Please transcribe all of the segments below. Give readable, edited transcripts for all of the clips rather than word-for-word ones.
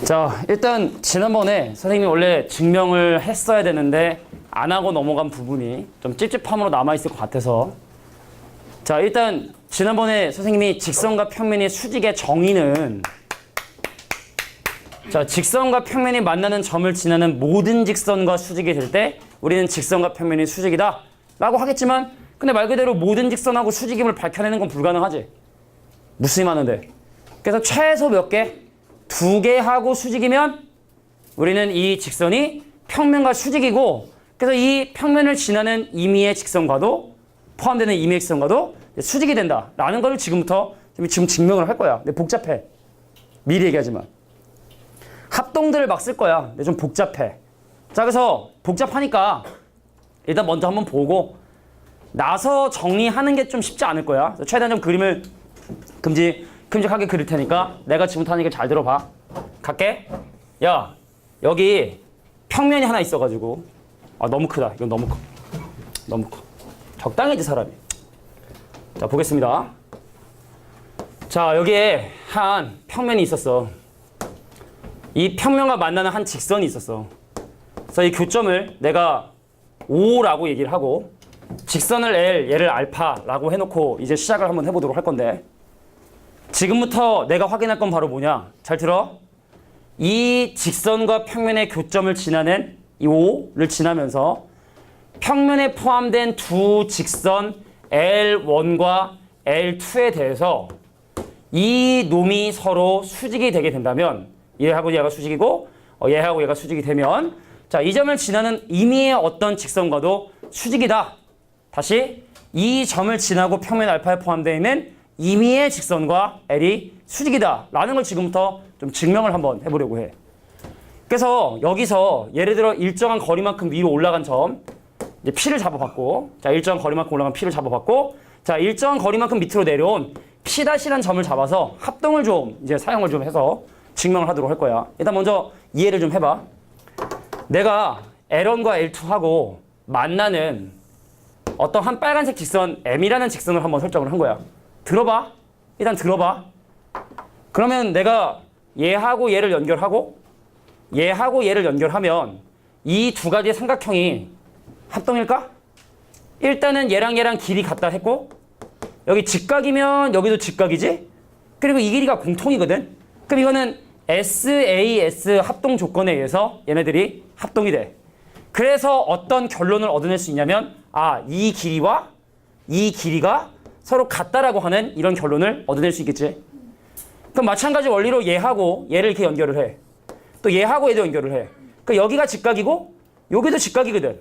자, 일단 지난번에 선생님이 원래 증명을 했어야 되는데 안 하고 넘어간 부분이 좀 찝찝함으로 남아있을 것 같아서, 자, 일단 지난번에 선생님이 직선과 평면의 수직의 정의는, 자, 직선과 평면이 만나는 점을 지나는 모든 직선과 수직이 될 때 우리는 직선과 평면이 수직이다 라고 하겠지만, 근데 말 그대로 모든 직선하고 수직임을 밝혀내는 건 불가능하지. 무수히 많은데. 그래서 최소 몇 개? 2개 하고 수직이면 우리는 이 직선이 평면과 수직이고, 그래서 이 평면을 지나는 임의의 직선과도 포함되는 임의의 직선과도 수직이 된다라는 걸 지금 증명을 할 거야. 근데 복잡해. 미리 얘기하지만. 합동들을 막 쓸 거야. 근데 좀 복잡해. 자, 그래서 복잡하니까 일단 먼저 한번 보고 나서 정리하는 게 좀 쉽지 않을 거야. 최대한 좀 그림을 큼직하게 그릴 테니까 내가 지금부터 하는 게 잘 들어봐. 갈게. 야, 여기 평면이 하나 있어가지고, 아, 너무 크다. 이건 너무 커. 너무 커. 적당해지, 사람이. 자, 보겠습니다. 자, 여기에 한 평면이 있었어. 이 평면과 만나는 한 직선이 있었어. 그래서 이 교점을 내가 O라고 얘기를 하고, 직선을 L, 얘를 알파라고 해놓고 이제 시작을 한번 해보도록 할 건데, 지금부터 내가 확인할 건 바로 뭐냐? 잘 들어. 이 직선과 평면의 교점을 지나는 이 O를 지나면서 평면에 포함된 두 직선 L1과 L2에 대해서 이 놈이 서로 수직이 되게 된다면, 얘하고 얘가 수직이고 얘하고 얘가 수직이 되면, 자, 이 점을 지나는 임의의 어떤 직선과도 수직이다. 다시, 이 점을 지나고 평면 알파에 포함되어 있는 임의의 직선과 L이 수직이다 라는 걸 지금부터 좀 증명을 한번 해보려고 해. 그래서 여기서 예를 들어 일정한 거리만큼 위로 올라간 점, 이제 P를 잡아봤고, 자, 일정한 거리만큼 올라간 P를 잡아봤고, 자, 일정한 거리만큼 밑으로 내려온 P-라는 점을 잡아서 합동을 좀 이제 사용을 좀 해서 증명을 하도록 할 거야. 일단 먼저 이해를 좀 해봐. 내가 L1과 L2하고 만나는 어떤 한 빨간색 직선 M이라는 직선을 한번 설정을 한 거야. 들어봐. 일단 들어봐. 그러면 내가 얘하고 얘를 연결하고 얘하고 얘를 연결하면 이 두 가지의 삼각형이 합동일까? 일단은 얘랑 길이 같다 했고, 여기 직각이면 여기도 직각이지? 그리고 이 길이가 공통이거든? 그럼 이거는 SAS 합동 조건에 의해서 얘네들이 합동이 돼. 그래서 어떤 결론을 얻어낼 수 있냐면, 아, 이 길이와 이 길이가 서로 같다라고 하는 이런 결론을 얻어낼 수 있겠지. 그럼 마찬가지 원리로 얘하고 얘를 이렇게 연결을 해. 또 얘하고 얘도 연결을 해. 그럼 여기가 직각이고 여기도 직각이거든.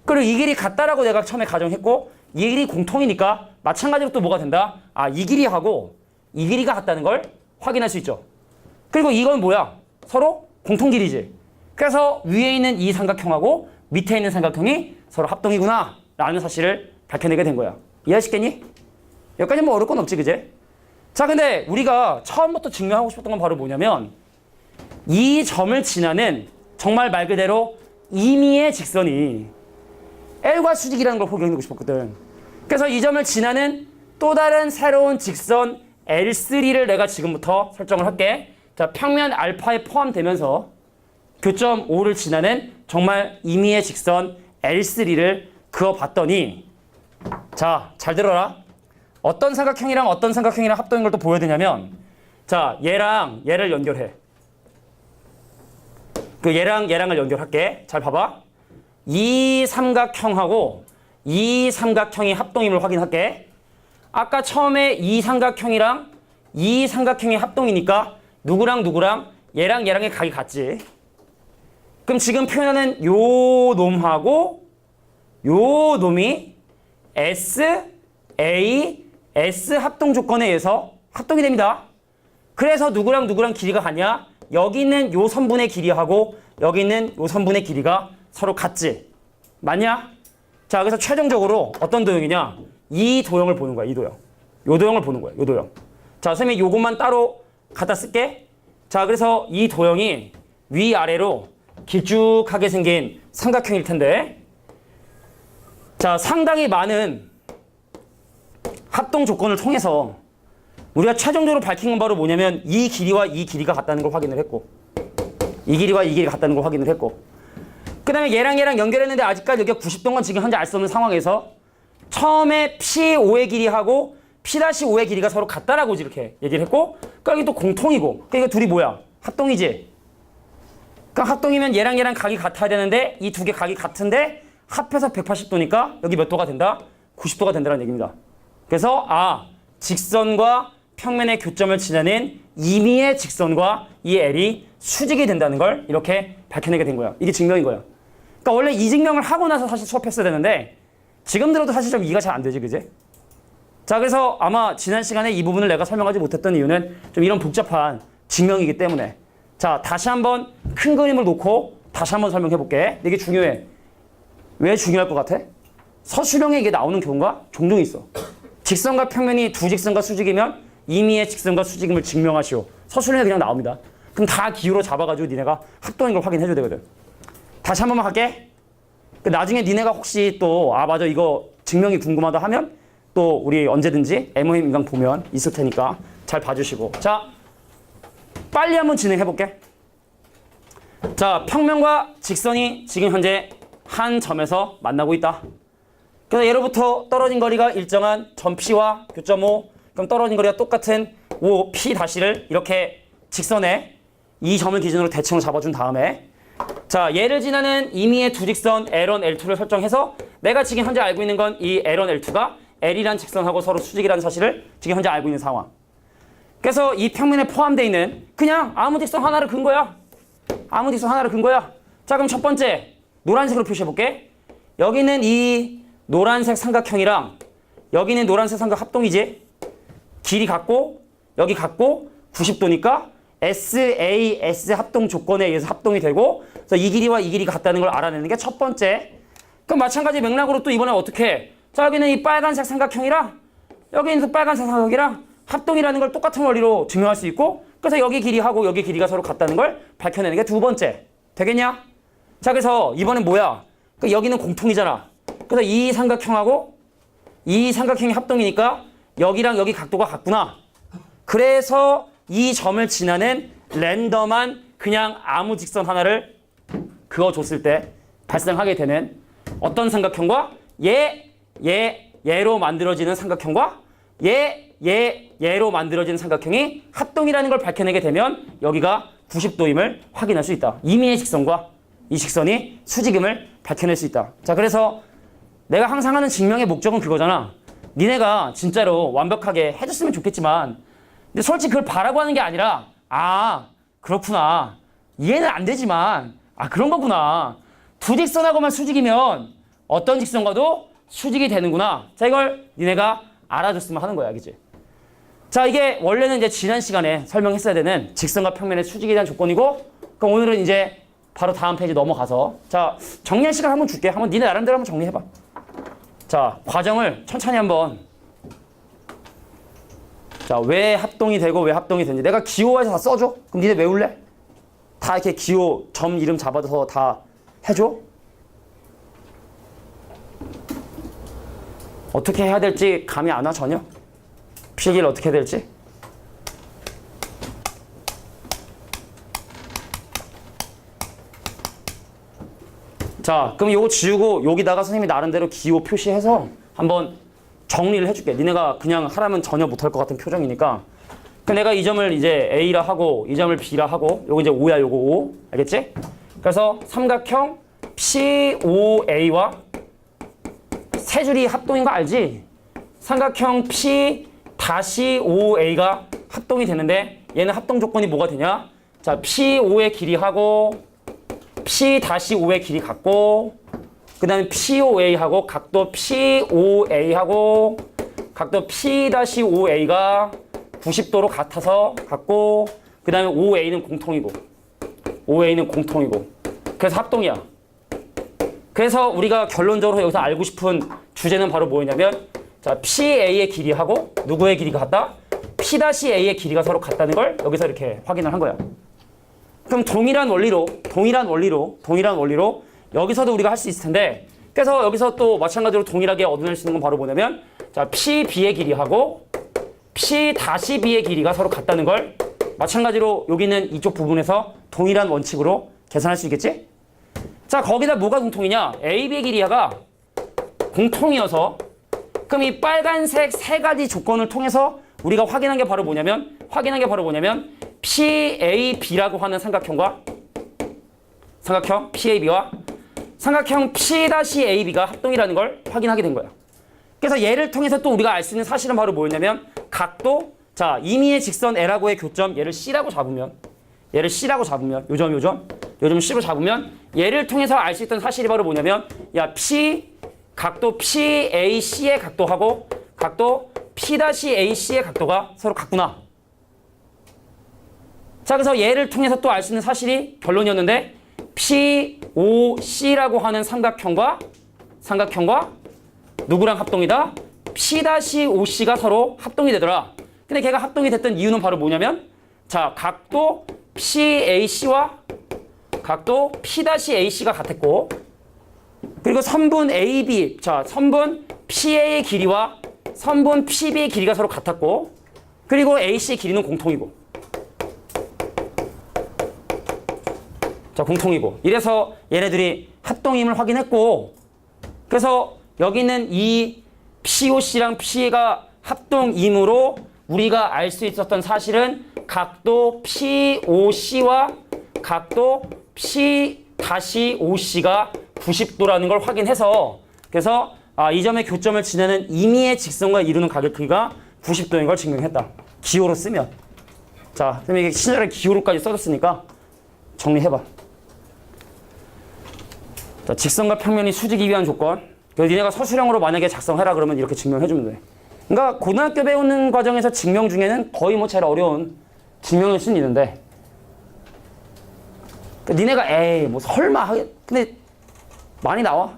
그리고 이 길이 같다라고 내가 처음에 가정했고, 이 길이 공통이니까 마찬가지로 또 뭐가 된다? 아, 이 길이하고 이 길이가 같다는 걸 확인할 수 있죠. 그리고 이건 뭐야? 서로 공통 길이지. 그래서 위에 있는 이 삼각형하고 밑에 있는 삼각형이 서로 합동이구나 라는 사실을 밝혀내게 된 거야. 이해하시겠니? 여기까지 뭐 어려울 건 없지, 그제? 자, 근데 우리가 처음부터 증명하고 싶었던 건 바로 뭐냐면, 이 점을 지나는 정말 말 그대로 임의의 직선이 L과 수직이라는 걸 보여주고 싶었거든. 그래서 이 점을 지나는 또 다른 새로운 직선 L3를 내가 지금부터 설정을 할게. 자, 평면 알파에 포함되면서 교점 O를 지나는 정말 임의의 직선 L3를 그어봤더니, 자, 잘 들어라. 어떤 삼각형이랑 어떤 삼각형이랑 합동인 걸 또 보여야 되냐면, 자, 얘랑 얘를 연결해. 그 얘랑을 연결할게. 잘 봐봐. 이 삼각형하고 이 삼각형이 합동임을 확인할게. 아까 처음에 이 삼각형이랑 이 삼각형이 합동이니까 누구랑 얘랑의 각이 같지. 그럼 지금 표현하는 요 놈하고 요 놈이 S 합동 조건에 의해서 합동이 됩니다. 그래서 누구랑 길이가 같냐? 여기 있는 요 선분의 길이하고 여기 있는 요 선분의 길이가 서로 같지. 맞냐? 자, 그래서 최종적으로 어떤 도형이냐? 이 도형을 보는 거야, 이 도형. 요 도형을 보는 거야, 요 도형. 자, 선생님이 요것만 따로 갖다 쓸게. 자, 그래서 이 도형이 위아래로 길쭉하게 생긴 삼각형일 텐데, 자, 상당히 많은 합동 조건을 통해서 우리가 최종적으로 밝힌 건 바로 뭐냐면, 이 길이와 이 길이가 같다는 걸 확인을 했고, 이 길이와 이 길이가 같다는 걸 확인을 했고, 그 다음에 얘랑 연결했는데 아직까지 여기가 90도인 건 지금 현재 알 수 없는 상황에서 처음에 P5의 길이하고 P-5의 길이가 서로 같다라고 이렇게 얘기를 했고, 그러니까 이게 또 공통이고, 그러니까 둘이 뭐야? 합동이지? 그러니까 합동이면 얘랑 각이 같아야 되는데 이 두 개 각이 같은데 합해서 180도니까 여기 몇 도가 된다? 90도가 된다는 얘기입니다. 그래서 직선과 평면의 교점을 지나는 임의의 직선과 이 L이 수직이 된다는 걸 이렇게 밝혀내게 된 거야. 이게 증명인 거야. 그러니까 원래 이 증명을 하고 나서 사실 수업했어야 되는데 지금 들어도 사실 좀 이해가 잘 안 되지, 그지? 자, 그래서 아마 지난 시간에 이 부분을 내가 설명하지 못했던 이유는 좀 이런 복잡한 증명이기 때문에. 자, 다시 한번 큰 그림을 놓고 다시 한번 설명해 볼게. 이게 중요해. 왜 중요할 것 같아? 서술형에 이게 나오는 경우가 종종 있어. 직선과 평면이 두 직선과 수직이면 임의의 직선과 수직임을 증명하시오. 서술형에 그냥 나옵니다. 그럼 다 기호로 잡아가지고 니네가 합동인 걸 확인해줘야 되거든. 다시 한 번만 할게. 나중에 니네가 혹시 또 맞아 이거 증명이 궁금하다 하면 또 우리 언제든지 MOM 인강 보면 있을 테니까 잘 봐주시고. 자, 빨리 한번 진행해볼게. 자, 평면과 직선이 지금 현재 한 점에서 만나고 있다. 그래서 예로부터 떨어진 거리가 일정한 점 P와 교점 O, 그럼 떨어진 거리가 똑같은 O, P-를 이렇게 직선에 이 점을 기준으로 대칭으로 잡아준 다음에, 자, 얘를 지나는 임의의 두 직선 L1, L2를 설정해서 내가 지금 현재 알고 있는 건 이 L1, L2가 L이란 직선하고 서로 수직이라는 사실을 지금 현재 알고 있는 상황. 그래서 이 평면에 포함되어 있는 그냥 아무 직선 하나를 근 거야. 아무 직선 하나를 근 거야. 자, 그럼 첫 번째 노란색으로 표시해볼게. 여기는 이 노란색 삼각형이랑 여기는 노란색 삼각 합동이지. 길이 같고 여기 같고 90도니까 SAS 합동 조건에 의해서 합동이 되고, 그래서 이 길이와 이 길이가 같다는 걸 알아내는 게 첫 번째. 그럼 마찬가지 맥락으로 또 이번에 어떻게 해? 자, 여기는 이 빨간색 삼각형이랑 여기는 또 빨간색 삼각형이랑 합동이라는 걸 똑같은 원리로 증명할 수 있고, 그래서 여기 길이하고 여기 길이가 서로 같다는 걸 밝혀내는 게 두 번째. 되겠냐? 자, 그래서 이번엔 뭐야? 그러니까 여기는 공통이잖아. 그래서 이 삼각형하고 이 삼각형이 합동이니까 여기랑 여기 각도가 같구나. 그래서 이 점을 지나는 랜덤한 그냥 아무 직선 하나를 그어줬을 때 발생하게 되는 어떤 삼각형과 얘로 만들어지는 삼각형과 얘로 만들어지는 삼각형이 합동이라는 걸 밝혀내게 되면 여기가 90도임을 확인할 수 있다. 임의의 직선과 이 직선이 수직임을 밝혀낼 수 있다. 자, 그래서 내가 항상 하는 증명의 목적은 그거잖아. 니네가 진짜로 완벽하게 해줬으면 좋겠지만, 근데 솔직히 그걸 바라고 하는 게 아니라, 그렇구나. 이해는 안 되지만, 그런 거구나. 두 직선하고만 수직이면 어떤 직선과도 수직이 되는구나. 자, 이걸 니네가 알아줬으면 하는 거야, 그치? 자, 이게 원래는 이제 지난 시간에 설명했어야 되는 직선과 평면의 수직에 대한 조건이고, 그럼 오늘은 이제 바로 다음 페이지 넘어가서, 자, 정리할 시간 한번 줄게. 한번 니네 나름대로 한번 정리해봐. 자, 과정을 천천히 한번. 자, 왜 합동이 되고 왜 합동이 되는지 내가 기호화해서 다 써줘? 그럼 니네 외울래? 다 이렇게 기호 점 이름 잡아서 다 해줘? 어떻게 해야 될지 감이 안 와 전혀? 필기를 어떻게 해야 될지? 자, 그럼 요거 지우고 여기다가 선생님이 나름대로 기호 표시해서 한번 정리를 해줄게. 니네가 그냥 하라면 전혀 못할 것 같은 표정이니까. 그럼 내가 이 점을 이제 A라 하고 이 점을 B라 하고 요거 이제 O야, 요거 O. 알겠지? 그래서 삼각형 POA와 세 줄이 합동인 거 알지? 삼각형 P-OA가 합동이 되는데 얘는 합동 조건이 뭐가 되냐? 자, PO의 길이하고 P-5의 길이 같고, 그 다음에 POA하고 각도 POA하고 각도 P-5A가 90도로 같아서 같고, 그 다음에 OA는 공통이고 그래서 합동이야. 그래서 우리가 결론적으로 여기서 알고 싶은 주제는 바로 뭐냐면, 자, PA의 길이하고 누구의 길이가 같다? P-A의 길이가 서로 같다는 걸 여기서 이렇게 확인을 한 거야. 그럼 동일한 원리로 여기서도 우리가 할 수 있을 텐데, 그래서 여기서 또 마찬가지로 동일하게 얻어낼 수 있는 건 바로 뭐냐면, 자, PB의 길이하고 P-B의 길이가 서로 같다는 걸 마찬가지로 여기는 이쪽 부분에서 동일한 원칙으로 계산할 수 있겠지? 자, 거기다 뭐가 공통이냐? AB의 길이가 공통이어서 그럼 이 빨간색 세 가지 조건을 통해서 우리가 확인한 게 바로 뭐냐면 PAB라고 하는 삼각형 PAB와 삼각형 P-AB가 합동이라는 걸 확인하게 된 거야. 그래서 얘를 통해서 또 우리가 알 수 있는 사실은 바로 뭐였냐면 각도, 자, 임의의 직선 L하고의 교점 얘를 C라고 잡으면 요점 C로 잡으면 얘를 통해서 알 수 있던 사실이 바로 뭐냐면 야, 각도 PAC의 각도하고 각도 P-AC의 각도가 서로 같구나. 자, 그래서 얘를 통해서 또 알 수 있는 사실이 결론이었는데 POC라고 하는 삼각형과 누구랑 합동이다? P-OC가 서로 합동이 되더라. 근데 걔가 합동이 됐던 이유는 바로 뭐냐면 자, 각도 PAC와 각도 P-AC가 같았고 그리고 선분 AB, 자, 선분 PA의 길이와 선분 PB의 길이가 서로 같았고 그리고 AC의 길이는 공통이고 자, 공통이고 이래서 얘네들이 합동임을 확인했고 그래서 여기는 이 POC랑 P가 합동임으로 우리가 알 수 있었던 사실은 각도 POC와 각도 P-OC가 90도라는 걸 확인해서 그래서 이 점의 교점을 지나는 임의의 직선과 이루는 가격 크기가 90도인 걸 증명했다. 기호로 쓰면. 자, 그럼 이게 친절하게 기호로까지 써줬으니까 정리해봐. 자, 직선과 평면이 수직이 위한 조건. 그래서 니네가 서술형으로 만약에 작성해라 그러면 이렇게 증명해주면 돼. 그러니까 고등학교 배우는 과정에서 증명 중에는 거의 뭐 제일 어려운 증명일 수는 있는데 그러니까 니네가 에이 뭐 설마 하겠 근데 많이 나와.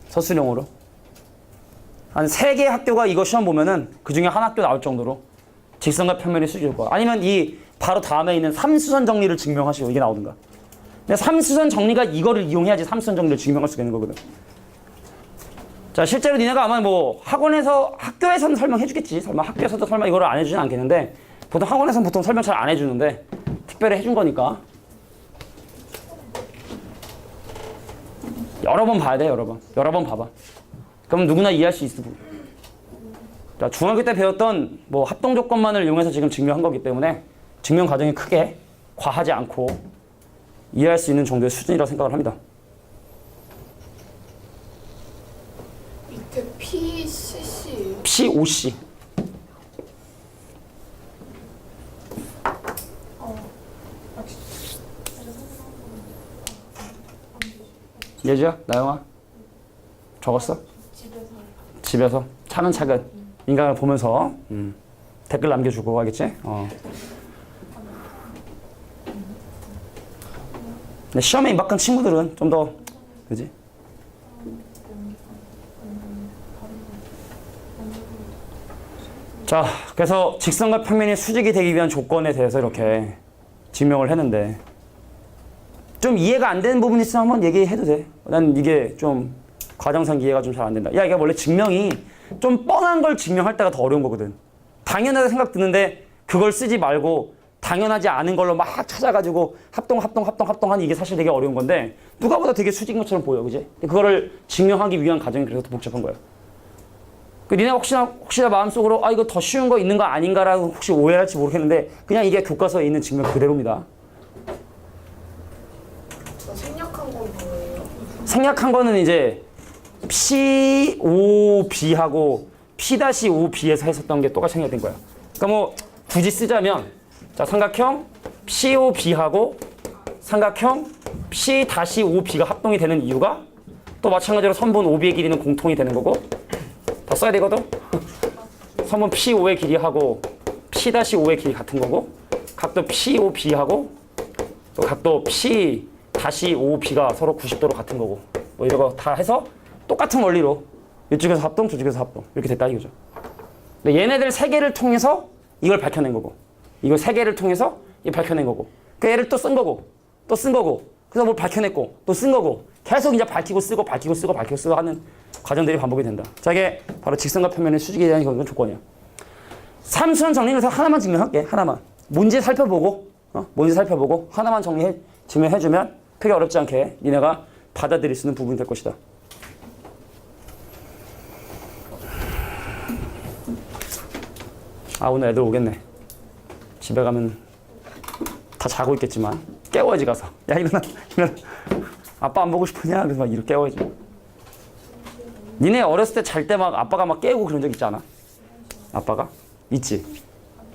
서술형으로. 한 3개 학교가 이거 시험 보면은 그 중에 한 학교 나올 정도로 직선과 평면이 수직일 거야. 아니면 이 바로 다음에 있는 삼수선 정리를 증명하시고 이게 나오든가. 근데 삼수선 정리가 이거를 이용해야지 삼수선 정리를 증명할 수 있는 거거든. 자, 실제로 니네가 아마 뭐 학교에서는 설명해 주겠지. 설마 학교에서도 설마 이거를 안 해주진 않겠는데 보통 학원에서는 보통 설명 잘 안 해주는데 특별히 해준 거니까 여러 번 봐야 돼. 여러 번 봐봐. 그럼 누구나 이해할 수 있어. 자, 중학교 때 배웠던 뭐 합동 조건만을 이용해서 지금 증명한 거기 때문에 증명 과정이 크게 과하지 않고 이해할 수 있는 정도의 수준이라고 생각을 합니다. 밑에 PCC POC. 예주야? 나영아? 적었어? 집에서 차근차근 인강을 보면서 댓글 남겨주고 하겠지? 근데 시험에 임박한 친구들은 좀 더 그지? 자, 그래서 직선과 평면이 수직이 되기 위한 조건에 대해서 이렇게 증명을 했는데 좀 이해가 안 되는 부분이 있으면 한번 얘기해도 돼. 난 이게 좀 과정상 이해가 좀 잘 안 된다. 야, 이게 원래 증명이 좀 뻔한 걸 증명할 때가 더 어려운 거거든. 당연하다 생각 드는데 그걸 쓰지 말고 당연하지 않은 걸로 막 찾아가지고 합동하니 이게 사실 되게 어려운 건데 누가 보다 되게 수직인 것처럼 보여, 그지? 그거를 증명하기 위한 과정이 그래서 더 복잡한 거야. 니네가 혹시나 마음속으로 이거 더 쉬운 거 있는 거 아닌가라고 혹시 오해할지 모르겠는데 그냥 이게 교과서에 있는 증명 그대로입니다. 생략한 건 뭐예요? 생략한 거는 이제 POB하고 P-OB에서 했었던 게 똑같이 생략된 거야. 그러니까 뭐 굳이 쓰자면 자, 삼각형 POB하고 삼각형 P-OB가 합동이 되는 이유가 또 마찬가지로 선분 OB의 길이는 공통이 되는 거고 다 써야 되거든? 선분 PO의 길이하고 P-O의 길이 같은 거고 각도 POB하고 또 각도 P-OB가 서로 90도로 같은 거고 뭐 이런 거 다 해서 똑같은 원리로 이쪽에서 합동 저쪽에서 합동 이렇게 됐다 이거죠. 근데 얘네들 3개를 통해서 이걸 밝혀낸 거고 이거 3개를 통해서 이 밝혀낸 거고 그 얘를 또 쓴 거고 또 쓴 거고 그래서 뭘 밝혀냈고 또 쓴 거고 계속 이제 밝히고 쓰고 하는 과정들이 반복이 된다. 자, 이게 바로 직선과 평면의 수직에 대한 이건 조건이야. 삼수선 정리를 해서 하나만 증명할게. 하나만. 뭔지 살펴보고 뭔지 살펴보고 하나만 증명해주면 크게 어렵지 않게 니네가 받아들일 수 있는 부분이 될 것이다. 아, 오늘 애들 오겠네. 집에 가면 다 자고 있겠지만 깨워야지 가서. 야, 일어나. 아빠 안 보고 싶으냐? 그래서 막 이렇게 깨워야지. 니네 어렸을 때 잘 때 막 아빠가 막 깨우고 그런 적 있지 않아? 아빠가? 있지?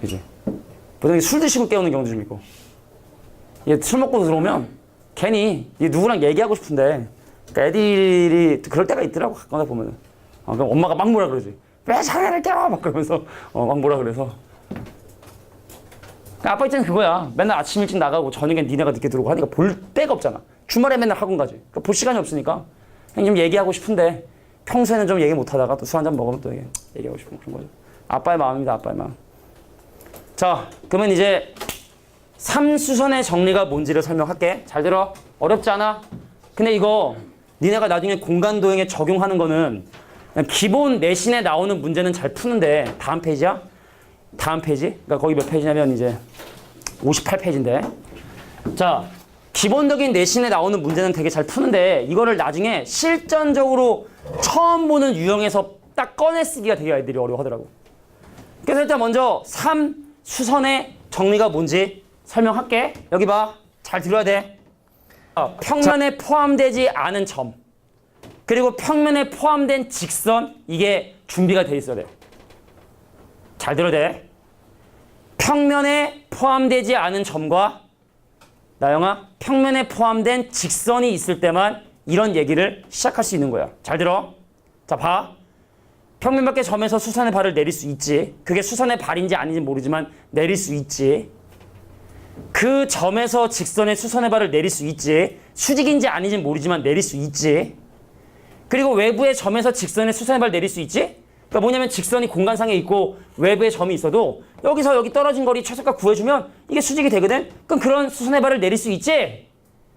그지? 보통 술 드시고 깨우는 경우도 좀 있고. 얘 술 먹고 들어오면 괜히 얘 누구랑 얘기하고 싶은데 그러니까 애들이 그럴 때가 있더라고. 가끔가다 보면은. 그럼 엄마가 막 뭐라 그러지. 왜 자네를 깨워? 막 그러면서 막 뭐라 그래서. 그러니까 아빠 입장은 그거야. 맨날 아침 일찍 나가고 저녁에 니네가 늦게 들어오고 하니까 볼 데가 없잖아. 주말에 맨날 학원 가지. 그러니까 볼 시간이 없으니까 그냥 좀 얘기하고 싶은데 평소에는 좀 얘기 못 하다가 또 술 한잔 먹으면 또 얘기하고 싶은 그런 거죠. 아빠의 마음입니다. 아빠의 마음. 자, 그러면 이제 3수선의 정리가 뭔지를 설명할게. 잘 들어. 어렵지 않아? 근데 이거 니네가 나중에 공간도형에 적용하는 거는 기본 내신에 나오는 문제는 잘 푸는데 다음 페이지야? 다음 페이지? 그러니까 거기 몇 페이지냐면 이제 58페이지인데 자, 기본적인 내신에 나오는 문제는 되게 잘 푸는데 이거를 나중에 실전적으로 처음 보는 유형에서 딱 꺼내 쓰기가 되게 아이들이 어려워하더라고. 그래서 일단 먼저 3수선의 정리가 뭔지 설명할게. 여기 봐. 잘 들어야 돼. 평면에 포함되지 않은 점 그리고 평면에 포함된 직선 이게 준비가 돼 있어야 돼. 잘 들어야 돼. 평면에 포함되지 않은 점과 나영아 평면에 포함된 직선이 있을 때만 이런 얘기를 시작할 수 있는 거야. 잘 들어. 자, 봐. 평면 밖의 점에서 수선의 발을 내릴 수 있지. 그게 수선의 발인지 아닌지 모르지만 내릴 수 있지. 그 점에서 직선의 수선의 발을 내릴 수 있지. 수직인지 아닌지 모르지만 내릴 수 있지. 그리고 외부의 점에서 직선의 수선의 발을 내릴 수 있지. 그러니까 뭐냐면 직선이 공간상에 있고 외부에 점이 있어도 여기서 여기 떨어진 거리 최소값 구해주면 이게 수직이 되거든. 그럼 그런 수선의 발을 내릴 수 있지.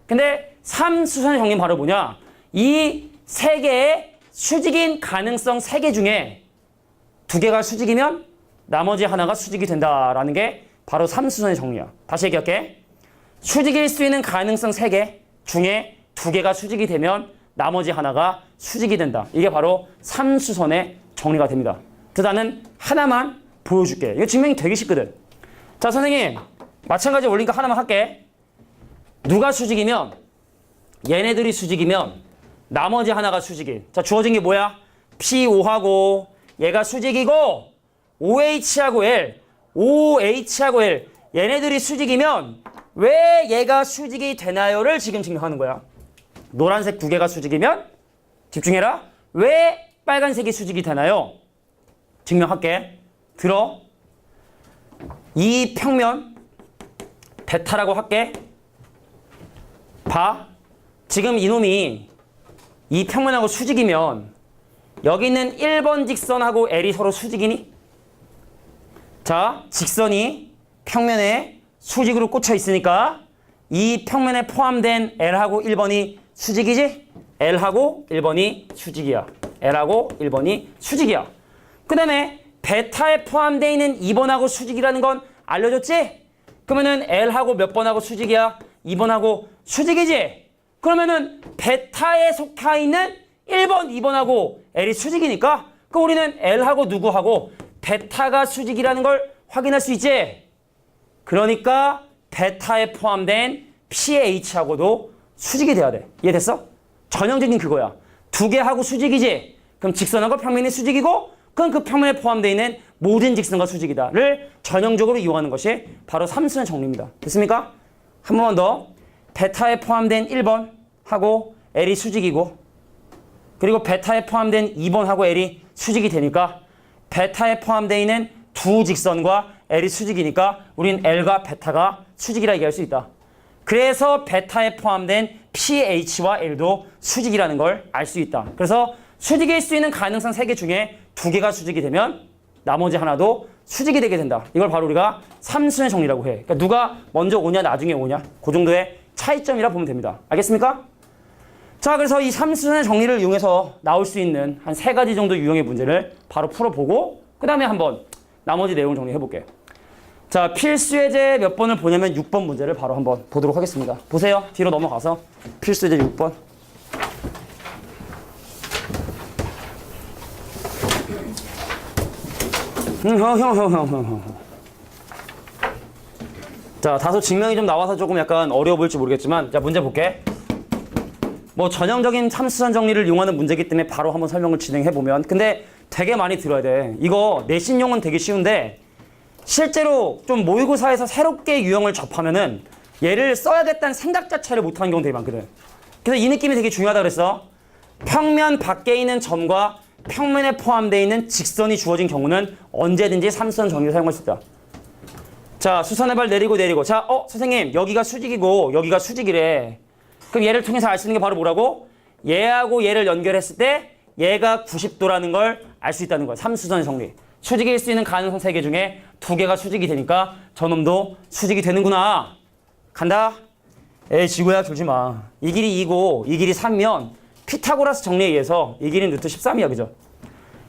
근데 3수선의 정리는 바로 뭐냐. 이 세 개의 수직인 가능성 3개 중에 2개가 수직이면 나머지 하나가 수직이 된다라는 게 바로 3수선의 정리야. 다시 얘기할게. 수직일 수 있는 가능성 3개 중에 2개가 수직이 되면 나머지 하나가 수직이 된다. 이게 바로 3수선의 정리가 됩니다. 그래서 나는 하나만 보여줄게. 이거 증명이 되게 쉽거든. 자, 선생님 마찬가지 원리니까 하나만 할게. 누가 수직이면 얘네들이 수직이면 나머지 하나가 수직이. 자, 주어진 게 뭐야? P5하고 얘가 수직이고 OH하고 L OH하고 L 얘네들이 수직이면 왜 얘가 수직이 되나요를 지금 증명하는 거야. 노란색 2개가 수직이면 집중해라. 왜 빨간색이 수직이 되나요? 증명할게. 들어. 이 평면 베타라고 할게. 봐. 지금 이놈이 이 평면하고 수직이면 여기 있는 1번 직선하고 L이 서로 수직이니? 자, 직선이 평면에 수직으로 꽂혀 있으니까 이 평면에 포함된 L하고 1번이 수직이지? L하고 1번이 수직이야. L하고 1번이 수직이야. 그 다음에 베타에 포함되어 있는 2번하고 수직이라는 건 알려줬지? 그러면은 L하고 몇 번하고 수직이야? 2번하고 수직이지? 그러면은 베타에 속해 있는 1번, 2번하고 L이 수직이니까 그럼 우리는 L하고 누구하고 베타가 수직이라는 걸 확인할 수 있지? 그러니까 베타에 포함된 PH하고도 수직이 돼야 돼. 이해됐어? 전형적인 그거야. 2개하고 수직이지? 그럼 직선하고 평면이 수직이고 그럼 그 평면에 포함되어 있는 모든 직선과 수직이다를 전형적으로 이용하는 것이 바로 3수선 정리입니다. 됐습니까? 한 번만 더. 베타에 포함된 1번 하고 L이 수직이고 그리고 베타에 포함된 2번하고 L이 수직이 되니까 베타에 포함되어 있는 두 직선과 L이 수직이니까 우린 L과 베타가 수직이라 얘기할 수 있다. 그래서 베타에 포함된 PH와 L도 수직이라는 걸 알 수 있다. 그래서 수직일 수 있는 가능성 3개 중에 2개가 수직이 되면 나머지 하나도 수직이 되게 된다. 이걸 바로 우리가 3수선의 정리라고 해. 그러니까 누가 먼저 오냐 나중에 오냐 그 정도의 차이점이라 보면 됩니다. 알겠습니까? 자, 그래서 이 3수선의 정리를 이용해서 나올 수 있는 한 3가지 정도 유형의 문제를 바로 풀어보고 그 다음에 한번 나머지 내용을 정리해볼게. 자, 필수 예제 몇 번을 보냐면 6번 문제를 바로 한번 보도록 하겠습니다. 보세요. 뒤로 넘어가서 필수 예제 6번. 자, 다소 증명이 좀 나와서 조금 약간 어려워 보일지 모르겠지만, 자, 문제 볼게. 뭐 전형적인 참수선 정리를 이용하는 문제이기 때문에 바로 한번 설명을 진행해 보면, 근데 되게 많이 들어야 돼. 이거 내신용은 되게 쉬운데 실제로 좀 모의고사에서 새롭게 유형을 접하면은 얘를 써야겠다는 생각 자체를 못하는 경우 되게 많거든. 그래서 이 느낌이 되게 중요하다 그랬어. 평면 밖에 있는 점과 평면에 포함되어 있는 직선이 주어진 경우는 언제든지 삼수선 정리를 사용할 수 있다. 자, 수선의 발 내리고. 자, 선생님, 여기가 수직이고 여기가 수직이래. 그럼 얘를 통해서 알 수 있는 게 바로 뭐라고? 얘하고 얘를 연결했을 때 얘가 90도라는 걸 알 수 있다는 거야. 삼수선 정리. 수직일 수 있는 가능성 3개 중에 2개가 수직이 되니까 저놈도 수직이 되는구나. 간다. 에이, 지구야, 졸지 마. 이 길이 2고 이 길이 3면 피타고라스 정리에 의해서 이 길이는 루트 13이야, 그죠?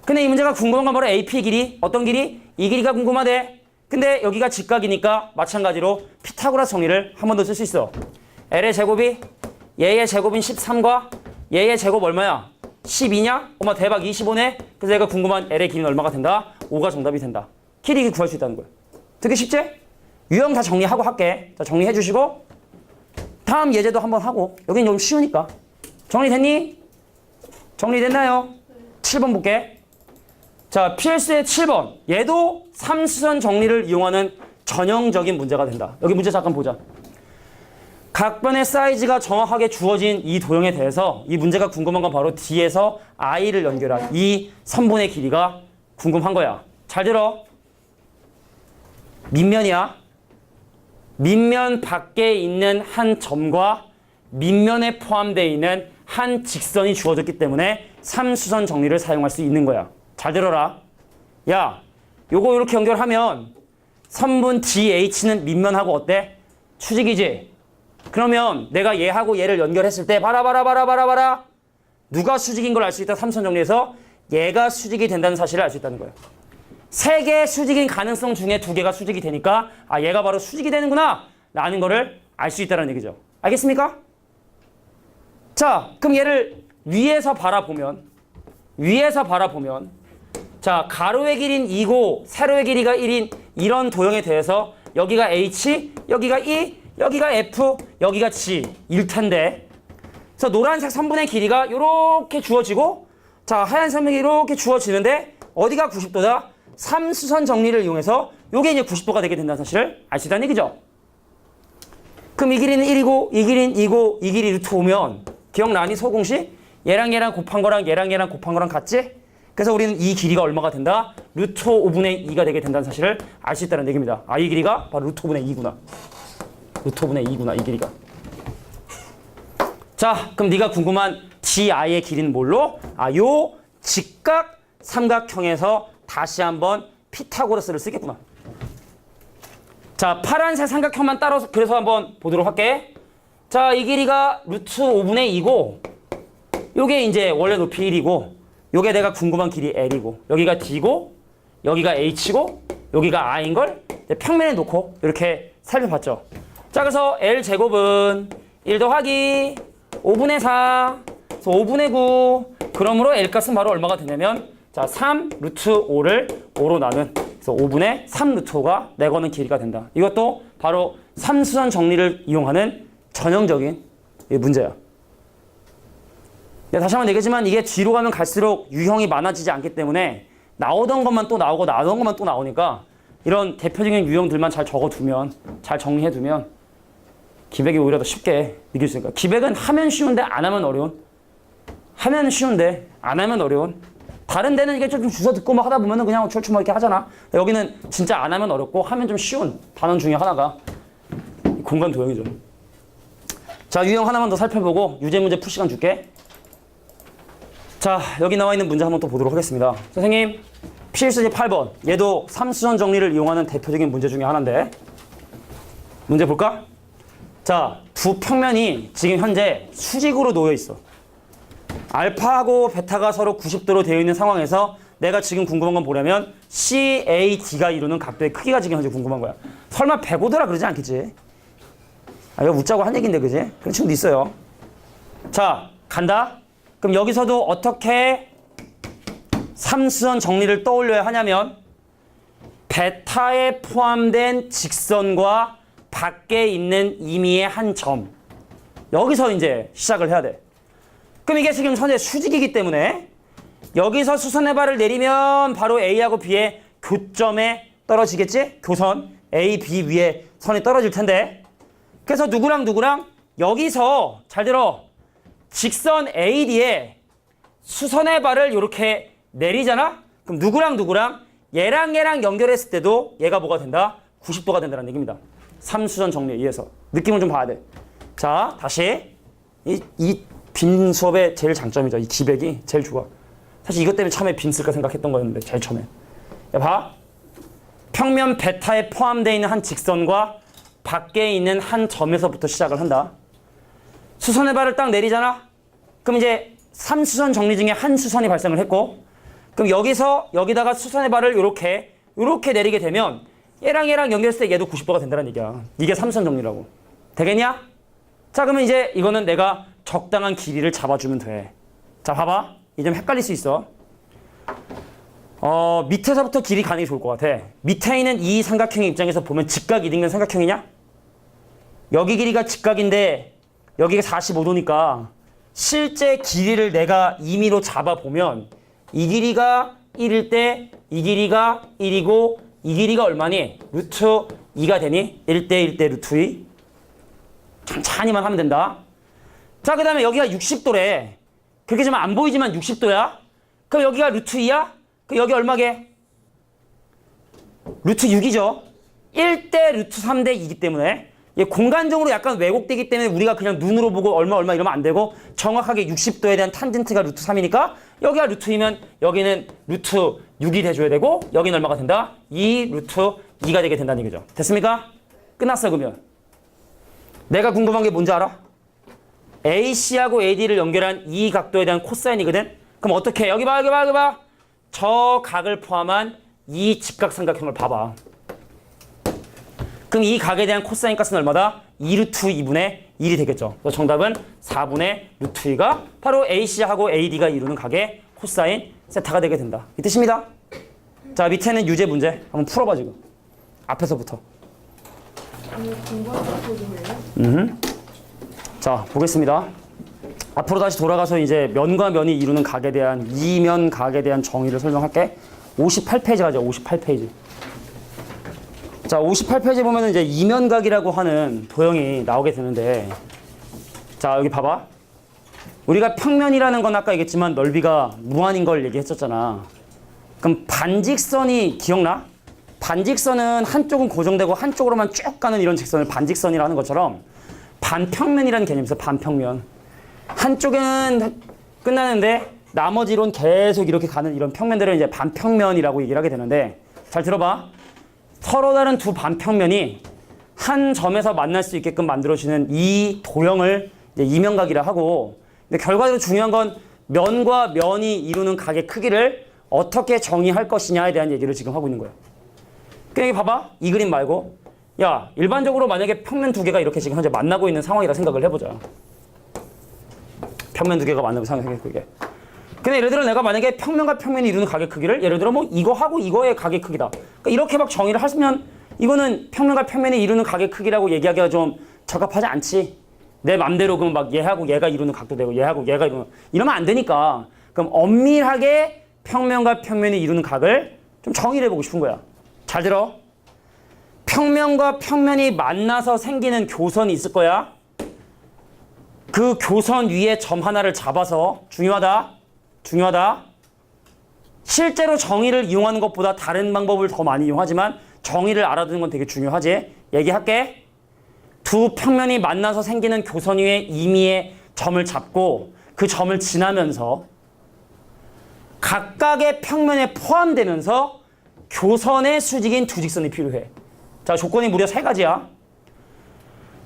근데 이 문제가 궁금한 건 바로 AP 길이. 어떤 길이? 이 길이가 궁금하대. 근데 여기가 직각이니까 마찬가지로 피타고라스 정리를 한 번 더 쓸 수 있어. L의 제곱이 얘의 제곱인 13과 얘의 제곱 얼마야? 12냐? 어머, 대박, 25네? 그래서 얘가 궁금한 L의 길이는 얼마가 된다? 5가 정답이 된다. 길이 구할 수 있다는 거야. 되게 쉽지? 유형 다 정리하고 할게. 자, 정리해 주시고 다음 예제도 한번 하고. 여긴 좀 쉬우니까. 정리됐니? 정리됐나요? 7번 볼게. 자, 필수의 7번. 얘도 삼수선 정리를 이용하는 전형적인 문제가 된다. 여기 문제 잠깐 보자. 각변의 사이즈가 정확하게 주어진 이 도형에 대해서 이 문제가 궁금한 건 바로 D에서 I를 연결한 이 선분의 길이가 궁금한 거야. 잘 들어. 밑면이야. 밑면 밖에 있는 한 점과 밑면에 포함되어 있는 한 직선이 주어졌기 때문에 삼수선 정리를 사용할 수 있는 거야. 잘 들어라. 야, 요거 이렇게 연결하면 선분 DH는 밑면하고 어때? 수직이지? 그러면 내가 얘하고 얘를 연결했을 때 봐라. 누가 수직인 걸 알 수 있다. 삼수선 정리에서 얘가 수직이 된다는 사실을 알 수 있다는 거예요. 3개의 수직인 가능성 중에 2개가 수직이 되니까 아, 얘가 바로 수직이 되는구나 라는 거를 알 수 있다는 얘기죠. 알겠습니까? 자, 그럼 얘를 위에서 바라보면 자, 가로의 길이는 2고 세로의 길이가 1인 이런 도형에 대해서 여기가 H, 여기가 E, 여기가 F, 여기가 G일 텐데, 그래서 노란색 선분의 길이가 이렇게 주어지고, 자, 하얀 선분이 이렇게 주어지는데 어디가 90도다? 삼수선 정리를 이용해서 요게 이제 90도가 되게 된다는 사실을 알 수 있다는 얘기죠. 그럼 이 길이는 1이고 이 길이는 2고 이 길이 루트 5면 기억나니? 소공식? 얘랑 얘랑 곱한 거랑 얘랑 얘랑 곱한 거랑 같지? 그래서 우리는 이 길이가 얼마가 된다? 루트 5분의 2가 되게 된다는 사실을 알 수 있다는 얘기입니다. 아, 이 길이가 바로 루트 5분의 2구나. 루트 5분의 2구나, 이 길이가. 자, 그럼 네가 궁금한 DI의 길이는 뭘로? 아, 요 직각 삼각형에서 다시 한번 피타고라스를 쓰겠구나. 자, 파란색 삼각형만 따라서 그래서 한번 보도록 할게. 자, 이 길이가 루트 5분의 2고 요게 이제 원래 높이 1이고 요게 내가 궁금한 길이 L이고 여기가 D고 여기가 H고 여기가 I인걸 평면에 놓고 이렇게 살펴봤죠. 자, 그래서 L제곱은 1 더하기 5분의 4 그래서 5분의 9 그러므로 L값은 바로 얼마가 되냐면 자, 3 루트 5를 5로 나눈 그래서 5분의 3 루트 5가 내거는 길이가 된다. 이것도 바로 삼수선 정리를 이용하는 전형적인 문제야. 다시 한번 얘기했지만 이게 뒤로 가면 갈수록 유형이 많아지지 않기 때문에 나오던 것만 또 나오고 나오던 것만 또 나오니까 이런 대표적인 유형들만 잘 적어두면 잘 정리해두면 기백이 오히려 더 쉽게 이길 수 있으니까. 기백은 하면 쉬운데 안 하면 어려운, 하면 쉬운데 안 하면 어려운. 다른 데는 이게 좀 주워 듣고 막 하다 보면은 그냥 철추 막 이렇게 하잖아. 여기는 진짜 안 하면 어렵고 하면 좀 쉬운 단원 중에 하나가 공간 도형이죠. 자, 유형 하나만 더 살펴보고 유제 문제 풀 시간 줄게. 자, 여기 나와 있는 문제 한번 또 보도록 하겠습니다. 선생님, 필수제 8번. 얘도 삼수선 정리를 이용하는 대표적인 문제 중에 하나인데 문제 볼까? 자, 두 평면이 지금 현재 수직으로 놓여 있어. 알파하고 베타가 서로 90도로 되어 있는 상황에서 내가 지금 궁금한 건 뭐냐면 CAD가 이루는 각도의 크기가 지금 현재 궁금한 거야. 설마 105도라 그러지 않겠지? 아, 이거 웃자고 한 얘기인데, 그지? 그런 친구도 있어요. 자, 간다. 그럼 여기서도 어떻게 삼수선 정리를 떠올려야 하냐면 베타에 포함된 직선과 밖에 있는 임의의 한 점. 여기서 이제 시작을 해야 돼. 그럼 이게 지금 현재 수직이기 때문에 여기서 수선의 발을 내리면 바로 A하고 B의 교점에 떨어지겠지? 교선 A, B 위에 선이 떨어질 텐데 그래서 누구랑 여기서 잘 들어 직선 AD에 수선의 발을 이렇게 내리잖아? 그럼 누구랑 얘랑 연결했을 때도 얘가 뭐가 된다? 90도가 된다는 얘기입니다. 삼수선 정리에 의해서. 느낌을 좀 봐야 돼. 자, 다시. 이 빈 수업의 제일 장점이죠. 이 기백이 제일 좋아. 사실 이것 때문에 처음에 빈 쓸까 생각했던 거였는데 제일 처음에. 야, 봐. 평면 베타에 포함되어 있는 한 직선과 밖에 있는 한 점에서부터 시작을 한다. 수선의 발을 딱 내리잖아? 그럼 이제 3수선 정리 중에 한 수선이 발생을 했고 그럼 여기다가 수선의 발을 이렇게 내리게 되면 얘랑 연결했을 때 얘도 90도가 된다는 얘기야. 이게 3수선 정리라고. 되겠냐? 자, 그러면 이제 이거는 내가 적당한 길이를 잡아주면 돼. 자, 봐봐. 이 좀 헷갈릴 수 있어. 밑에서부터 길이 가는 게 좋을 것 같아. 밑에 있는 이 삼각형의 입장에서 보면 직각 이등변 삼각형이냐? 여기 길이가 직각인데 여기가 45도니까 실제 길이를 내가 임의로 잡아보면 이 길이가 1일 때 이 길이가 1이고 이 길이가 얼마니? 루트 2가 되니? 1대 루트 2. 천천히만 하면 된다. 자, 그 다음에 여기가 60도래. 그렇게 좀 안 보이지만 60도야. 그럼 여기가 루트 2야? 그럼 여기 얼마게? 루트 6이죠. 1대 루트 3대 2이기 때문에 얘 공간적으로 약간 왜곡되기 때문에 우리가 그냥 눈으로 보고 얼마 이러면 안 되고 정확하게 60도에 대한 탄젠트가 루트 3이니까 여기가 루트 2면 여기는 루트 6이 돼줘야 되고 여기는 얼마가 된다? 2 루트 2가 되게 된다는 얘기죠. 됐습니까? 끝났어. 그러면 내가 궁금한 게 뭔지 알아? AC하고 AD를 연결한 이 각도에 대한 코사인이거든? 그럼 어떻게 해? 여기 봐. 저 각을 포함한 이 직각삼각형을 봐봐. 그럼 이 각에 대한 코사인 값은 얼마다? 2 루트 2분의 1이 되겠죠. 그래서 정답은 4분의 루트 2가 바로 AC하고 AD가 이루는 각의 코사인 세타가 되게 된다. 이 뜻입니다. 자, 밑에는 유제 문제 한번 풀어봐 지금. 앞에서부터. 자, 보겠습니다. 앞으로 다시 돌아가서 이제 면과 면이 이루는 각에 대한 이면 각에 대한 정의를 설명할게. 58페이지 가죠. 58페이지. 자, 58페이지 보면은 이제 이면각이라고 하는 도형이 나오게 되는데, 자, 여기 봐봐. 우리가 평면이라는 건 아까 얘기했지만 넓이가 무한인 걸 얘기했었잖아. 그럼 반직선이 기억나? 반직선은 한쪽은 고정되고 한쪽으로만 쭉 가는 이런 직선을 반직선이라는 것처럼 반평면이라는 개념이 있어. 반평면. 한쪽은 끝나는데 나머지로는 계속 이렇게 가는 이런 평면들을 이제 반평면이라고 얘기를 하게 되는데, 잘 들어봐. 서로 다른 두 반평면이 한 점에서 만날 수 있게끔 만들어지는 이 도형을 이제 이면각이라 하고, 근데 결과적으로 중요한 건 면과 면이 이루는 각의 크기를 어떻게 정의할 것이냐에 대한 얘기를 지금 하고 있는 거야. 그러니까 여기 봐봐. 이 그림 말고, 야, 일반적으로 만약에 평면 두 개가 이렇게 지금 현재 만나고 있는 상황이라 생각을 해보자. 평면 두 개가 만나고 있는 상황이 그게. 근데 예를 들어 내가 만약에 평면과 평면이 이루는 각의 크기를 예를 들어 뭐 이거하고 이거의 각의 크기다. 그러니까 이렇게 막 정의를 하시면 이거는 평면과 평면이 이루는 각의 크기라고 얘기하기가 좀 적합하지 않지. 내 맘대로 그럼 막 얘하고 얘가 이루는 각도 되고 얘하고 얘가 이러면 안 되니까. 그럼 엄밀하게 평면과 평면이 이루는 각을 좀 정의를 해보고 싶은 거야. 잘 들어. 평면과 평면이 만나서 생기는 교선이 있을 거야. 그 교선 위에 점 하나를 잡아서 중요하다. 실제로 정의를 이용하는 것보다 다른 방법을 더 많이 이용하지만 정의를 알아두는 건 되게 중요하지. 얘기할게. 두 평면이 만나서 생기는 교선 위에 임의의 점을 잡고 그 점을 지나면서 각각의 평면에 포함되면서 교선의 수직인 두 직선이 필요해. 자, 조건이 무려 3가지야.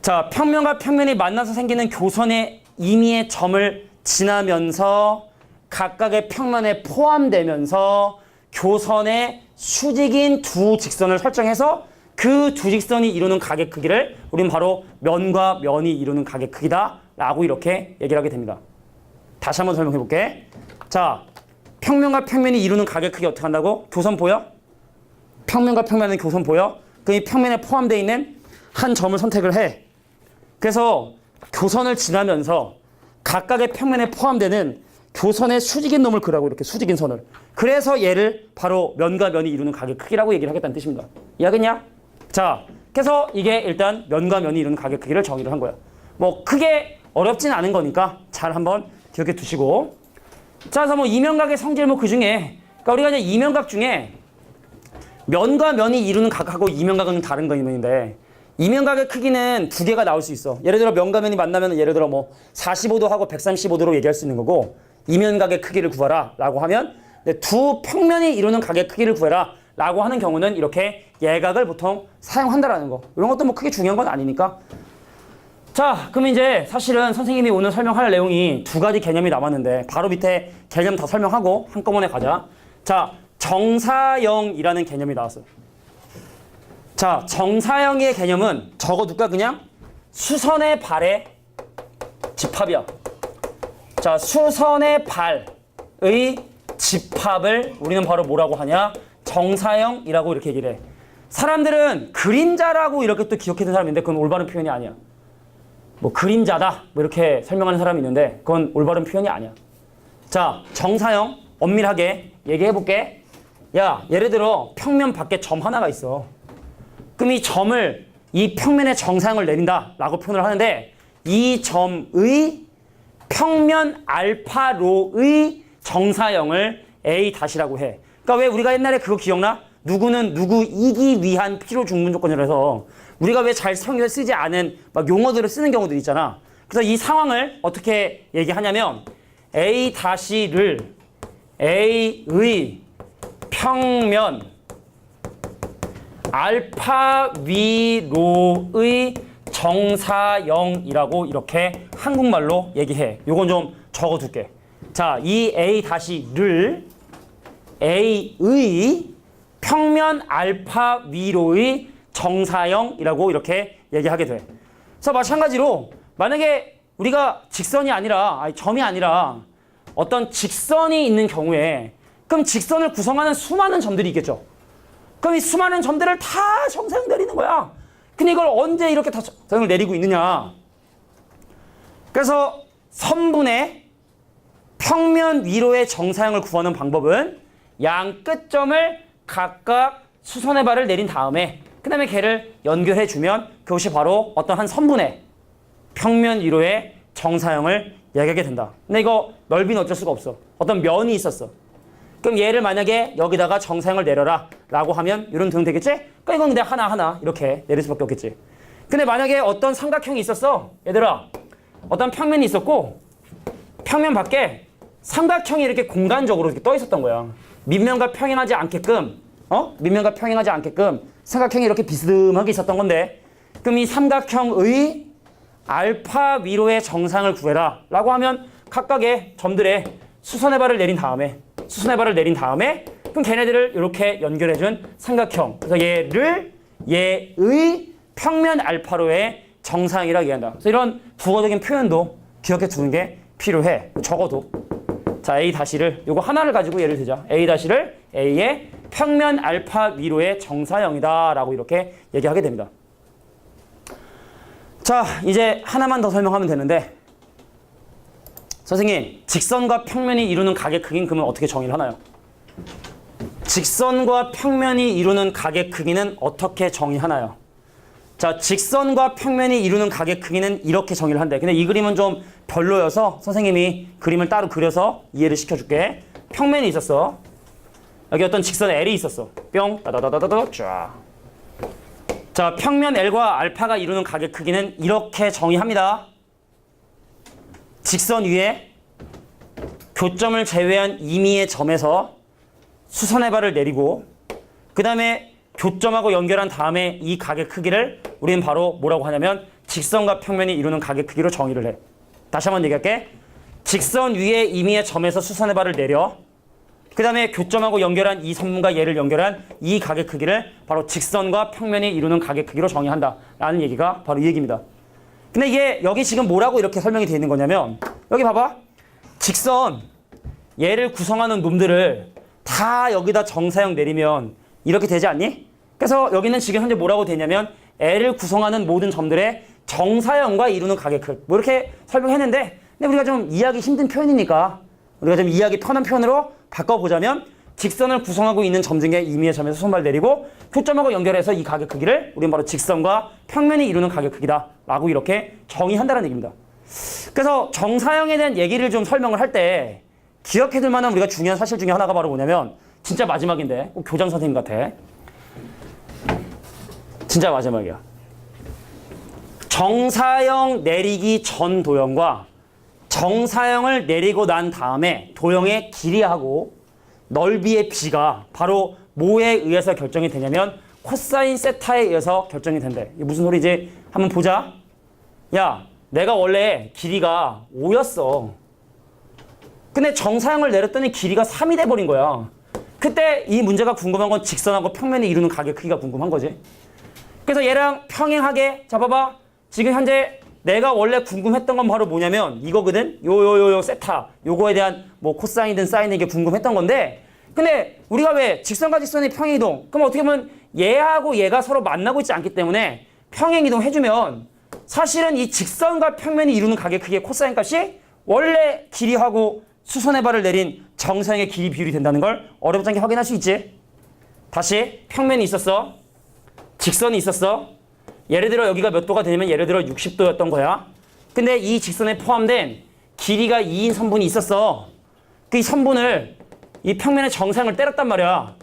자, 평면과 평면이 만나서 생기는 교선의 임의의 점을 지나면서 각각의 평면에 포함되면서 교선의 수직인 두 직선을 설정해서 그 두 직선이 이루는 가게 크기를 우린 바로 면과 면이 이루는 가게 크기다 라고 이렇게 얘기를 하게 됩니다. 다시 한번 설명해 볼게. 자, 평면과 평면이 이루는 가게 크기 어떻게 한다고? 교선 보여? 평면과 평면은 교선 보여? 그럼 이 평면에 포함되어 있는 한 점을 선택을 해. 그래서 교선을 지나면서 각각의 평면에 포함되는 교선의 수직인 놈을 그라고 이렇게 수직인 선을. 그래서 얘를 바로 면과 면이 이루는 가게 크기라고 얘기를 하겠다는 뜻입니다. 이해하겠냐? 자, 그래서 이게 일단 면과 면이 이루는 가게 크기를 정의를 한 거야. 뭐 크게 어렵진 않은 거니까 잘 한번 기억해 두시고. 자, 그래서 뭐 이면각의 성질 뭐 그 중에, 그러니까 우리가 이제 이면각 중에 면과 면이 이루는 각하고 이면각은 다른 거인데, 이면각의 크기는 두 개가 나올 수 있어. 예를 들어 면과 면이 만나면 예를 들어 뭐 45도 하고 135도로 얘기할 수 있는 거고, 이면각의 크기를 구하라 라고 하면 두 평면이 이루는 각의 크기를 구해라 라고 하는 경우는 이렇게 예각을 보통 사용한다라는 거. 이런 것도 뭐 크게 중요한 건 아니니까. 자, 그럼 이제 사실은 선생님이 오늘 설명할 내용이 두 가지 개념이 남았는데 바로 밑에 개념 다 설명하고 한꺼번에 가자. 자, 정사형이라는 개념이 나왔어요. 자, 정사형의 개념은 적어둘까 그냥? 수선의 발의 집합이야. 자, 수선의 발의 집합을 우리는 바로 뭐라고 하냐? 정사형이라고 이렇게 얘기를 해. 사람들은 그림자라고 이렇게 또 기억해둔 사람이 있는데 그건 올바른 표현이 아니야. 뭐 그림자다 뭐 이렇게 설명하는 사람이 있는데 그건 올바른 표현이 아니야. 자, 정사형 엄밀하게 얘기해 볼게. 야, 예를 들어 평면 밖에 점 하나가 있어. 그럼 이 점을 이 평면의 정사형을 내린다 라고 표현을 하는데 이 점의 평면 알파로의 정사형을 A-라고 해. 그러니까 왜 우리가 옛날에 그거 기억나? 누구는 누구 이기 위한 필요 중문 조건이라 해서 우리가 왜 잘 성경에 쓰지 않은 막 용어들을 쓰는 경우들 있잖아. 그래서 이 상황을 어떻게 얘기하냐면 A-를 A의 평면 알파 위로의 정사형이라고 이렇게 한국말로 얘기해. 요건 좀 적어둘게. 자, 이 A-를 A의 평면 알파 위로의 정사형이라고 이렇게 얘기하게 돼. 그래서 마찬가지로 만약에 우리가 직선이 아니라 점이 아니라 어떤 직선이 있는 경우에 그럼 직선을 구성하는 수많은 점들이 있겠죠. 그럼 이 수많은 점들을 다 정사형 내리는 거야. 근데 이걸 언제 이렇게 다 정사형을 내리고 있느냐. 그래서 선분의 평면 위로의 정사형을 구하는 방법은 양 끝점을 각각 수선의 발을 내린 다음에 그 다음에 걔를 연결해 주면 그것이 바로 어떤 한 선분의 평면 위로의 정사형을 얘기하게 된다. 근데 이거 넓이는 어쩔 수가 없어. 어떤 면이 있었어. 그럼 얘를 만약에 여기다가 정사형을 내려라 라고 하면 이런 도형 되겠지? 그러니까 이건 그냥 하나하나 이렇게 내릴 수밖에 없겠지. 근데 만약에 어떤 삼각형이 있었어. 얘들아, 어떤 평면이 있었고 평면 밖에 삼각형이 이렇게 공간적으로 이렇게 떠 있었던 거야. 밑면과 평행하지 않게끔 밑면과 평행하지 않게끔 삼각형이 이렇게 비스듬하게 있었던 건데 그럼 이 삼각형의 알파 위로의 정상을 구해라 라고 하면 각각의 점들의 수선의 발을 내린 다음에 그럼 걔네들을 이렇게 연결해준 삼각형. 그래서 얘의 평면 알파로의 정상이라고 얘기한다. 그래서 이런 국어적인 표현도 기억해 두는 게 필요해. 적어도. 자, A-를 요거 하나를 가지고 예를 들자. A-를 A의 평면 알파 위로의 정사형이다 라고 이렇게 얘기하게 됩니다. 자, 이제 하나만 더 설명하면 되는데 선생님, 직선과 평면이 이루는 각의 크기는 그러면 어떻게 정의를 하나요? 직선과 평면이 이루는 각의 크기는 어떻게 정의하나요? 자, 직선과 평면이 이루는 각의 크기는 이렇게 정의를 한대. 근데 이 그림은 좀 별로여서 선생님이 그림을 따로 그려서 이해를 시켜줄게. 평면이 있었어. 여기 어떤 직선 L이 있었어. 뿅, 따다다다다다, 쫙. 자, 평면 L과 알파가 이루는 각의 크기는 이렇게 정의합니다. 직선 위에 교점을 제외한 임의의 점에서 수선의 발을 내리고 그 다음에 교점하고 연결한 다음에 이 각의 크기를 우리는 바로 뭐라고 하냐면 직선과 평면이 이루는 각의 크기로 정의를 해. 다시 한번 얘기할게. 직선 위에 임의의 점에서 수선의 발을 내려 그 다음에 교점하고 연결한 이 선분과 얘를 연결한 이 가게 크기를 바로 직선과 평면이 이루는 가게 크기로 정의한다 라는 얘기가 바로 이 얘기입니다. 근데 이게 여기 지금 뭐라고 이렇게 설명이 되어 있는 거냐면 여기 봐봐. 직선 얘를 구성하는 놈들을 다 여기다 정사형 내리면 이렇게 되지 않니? 그래서 여기는 지금 현재 뭐라고 되냐면 L을 구성하는 모든 점들의 정사형과 이루는 가계크 뭐 이렇게 설명했는데 근데 우리가 좀 이해하기 힘든 표현이니까 우리가 좀 이해하기 편한 표현으로 바꿔보자면 직선을 구성하고 있는 점 중에 임의의 점에서 손발 내리고 교점하고 연결해서 이 가계 크기를 우리는 바로 직선과 평면이 이루는 가계 크기다 라고 이렇게 정의한다는 얘기입니다. 그래서 정사형에 대한 얘기를 좀 설명을 할 때 기억해둘 만한 우리가 중요한 사실 중에 하나가 바로 뭐냐면 진짜 마지막인데 꼭 교장 선생님 같아. 진짜 마지막이야. 정사형 내리기 전 도형과 정사형을 내리고 난 다음에 도형의 길이하고 넓이의 비가 바로 뭐에 의해서 결정이 되냐면 코사인 세타에 의해서 결정이 된대. 이게 무슨 소리지? 한번 보자. 야, 내가 원래 길이가 5였어. 근데 정사형을 내렸더니 길이가 3이 돼버린 거야. 그때 이 문제가 궁금한 건 직선하고 평면이 이루는 가계 크기가 궁금한 거지. 그래서 얘랑 평행하게 잡아봐. 지금 현재 내가 원래 궁금했던 건 바로 뭐냐면 이거거든. 요 세타. 요거에 대한 뭐 코사인이든 사인이든 이게 궁금했던 건데 근데 우리가 왜 직선과 직선의 평행이동 그럼 어떻게 보면 얘하고 얘가 서로 만나고 있지 않기 때문에 평행이동 해주면 사실은 이 직선과 평면이 이루는 가계 크기의 코사인 값이 원래 길이하고 수선의 발을 내린 정사형의 길이 비율이 된다는 걸 어렵지 않게 확인할 수 있지. 다시 평면이 있었어. 직선이 있었어. 예를 들어 여기가 몇 도가 되냐면 예를 들어 60도였던 거야. 근데 이 직선에 포함된 길이가 2인 선분이 있었어. 그 이 선분을 이 평면의 정사형을 때렸단 말이야.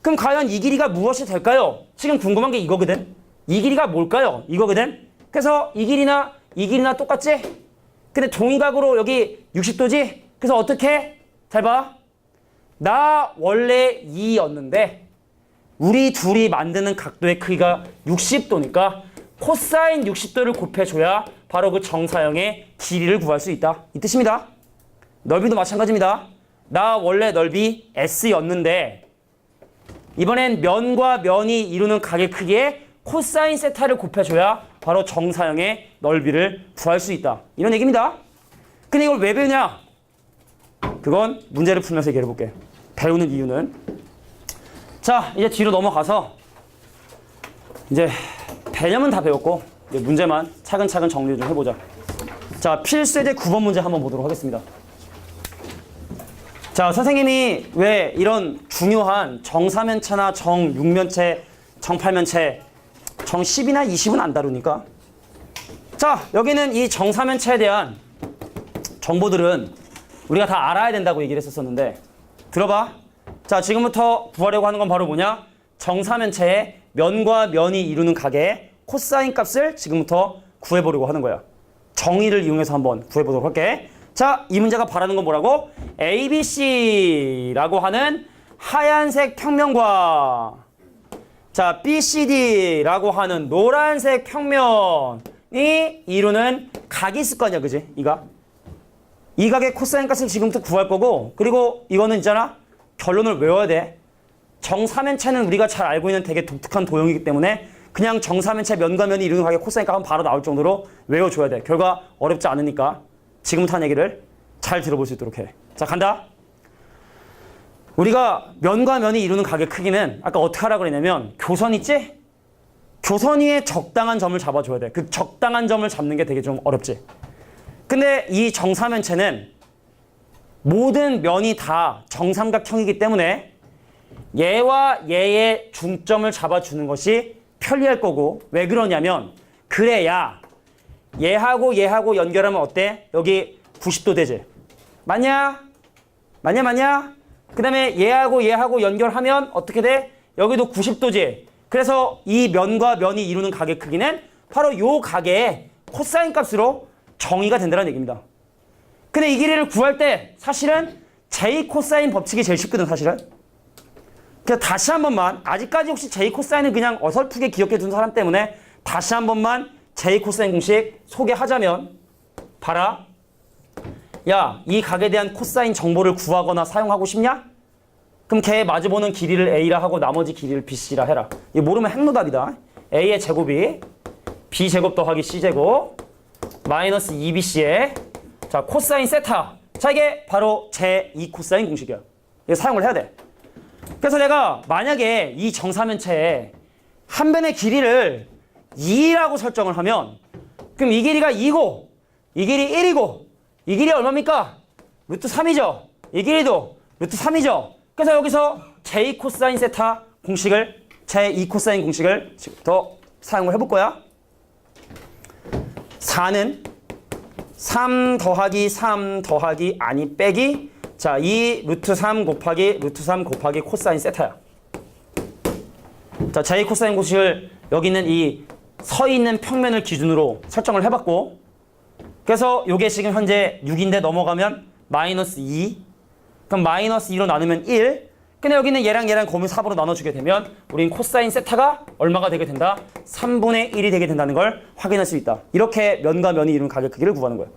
그럼 과연 이 길이가 무엇이 될까요? 지금 궁금한 게 이거거든. 이 길이가 뭘까요? 이거거든. 그래서 이 길이나 똑같지? 근데 동의각으로 여기 60도지? 그래서 어떻게? 잘 봐. 나 원래 2였는데 우리 둘이 만드는 각도의 크기가 60도니까 코사인 60도를 곱해줘야 바로 그 정사형의 길이를 구할 수 있다. 이 뜻입니다. 넓이도 마찬가지입니다. 나 원래 넓이 S였는데 이번엔 면과 면이 이루는 가계 크기에 코사인 세타를 곱해줘야 바로 정사형의 넓이를 구할 수 있다. 이런 얘기입니다. 근데 이걸 왜 배우냐? 그건 문제를 풀면서 얘기해 볼게. 배우는 이유는 자 이제 뒤로 넘어가서 이제 개념은 다 배웠고 이제 문제만 차근차근 정리 좀 해보자. 자 필수제 9번 문제 한번 보도록 하겠습니다. 자 선생님이 왜 이런 중요한 정사면체나 정육면체, 정팔면체, 정10이나 20은 안 다루니까 자 여기는 이 정사면체에 대한 정보들은 우리가 다 알아야 된다고 얘기를 했었는데 들어봐. 자 지금부터 구하려고 하는 건 바로 뭐냐? 정사면체의 면과 면이 이루는 가계의 코사인 값을 지금부터 구해보려고 하는 거야. 정의를 이용해서 한번 구해보도록 할게. 자, 이 문제가 바라는 건 뭐라고? ABC라고 하는 하얀색 평면과 자 BCD라고 하는 노란색 평면이 이루는 각이 있을 거 아니야, 그지? 이 각의 코사인 값을 지금부터 구할 거고 그리고 이거는 있잖아. 결론을 외워야 돼. 정사면체는 우리가 잘 알고 있는 되게 독특한 도형이기 때문에 그냥 정사면체 면과 면이 이루는 각의 코사인 값은 바로 나올 정도로 외워줘야 돼. 결과 어렵지 않으니까 지금부터 한 얘기를 잘 들어볼 수 있도록 해. 자 간다. 우리가 면과 면이 이루는 각의 크기는 아까 어떻게 하라고 그랬냐면 교선 있지? 교선 위에 적당한 점을 잡아줘야 돼. 그 적당한 점을 잡는 게 되게 좀 어렵지. 근데 이 정사면체는 모든 면이 다 정삼각형이기 때문에 얘와 얘의 중점을 잡아주는 것이 편리할 거고 왜 그러냐면 그래야 얘하고 얘하고 연결하면 어때? 여기 90도 되지? 맞냐? 맞냐? 그 다음에 얘하고 연결하면 어떻게 돼? 여기도 90도지? 그래서 이 면과 면이 이루는 가계 크기는 바로 요 가계의 코사인 값으로 정의가 된다는 얘기입니다. 근데 이 길이를 구할 때 사실은 J 코사인 법칙이 제일 쉽거든 사실은. 그래서 다시 한 번만 아직까지 혹시 J 코사인은 그냥 어설프게 기억해 둔 사람 때문에 다시 한 번만 J 코사인 공식 소개하자면 봐라. 야, 이 각에 대한 코사인 정보를 구하거나 사용하고 싶냐? 그럼 걔 마주보는 길이를 A라 하고 나머지 길이를 BC라 해라. 이거 모르면 행로답이다. A의 제곱이 B제곱 더하기 C제곱 마이너스 2BC의 자 코사인 세타. 자 이게 바로 제2 코사인 공식이야. 이거 사용을 해야 돼. 그래서 내가 만약에 이 정사면체에 한 변의 길이를 2라고 설정을 하면 그럼 이 길이가 2고 이 길이 1이고 이 길이 얼마입니까? 루트 3이죠. 이 길이도 루트 3이죠. 그래서 여기서 제2 코사인 세타 공식을 제2 코사인 공식을 지금부터 사용을 해볼 거야. 4는 3 더하기 3 더하기 아니 빼기 자, 2 루트 3 곱하기 루트 3 곱하기 코사인 세타야. 자, 제2 코사인 공식을 여기 있는 이 서 있는 평면을 기준으로 설정을 해봤고 그래서 이게 지금 현재 6인데 넘어가면 마이너스 2 그럼 마이너스 2로 나누면 1 근데 여기는 얘랑 얘랑 곱을 4으로 나눠주게 되면 우린 코사인 세타가 얼마가 되게 된다? 3분의 1이 되게 된다는 걸 확인할 수 있다. 이렇게 면과 면이 이루는 가격 크기를 구하는 거예요.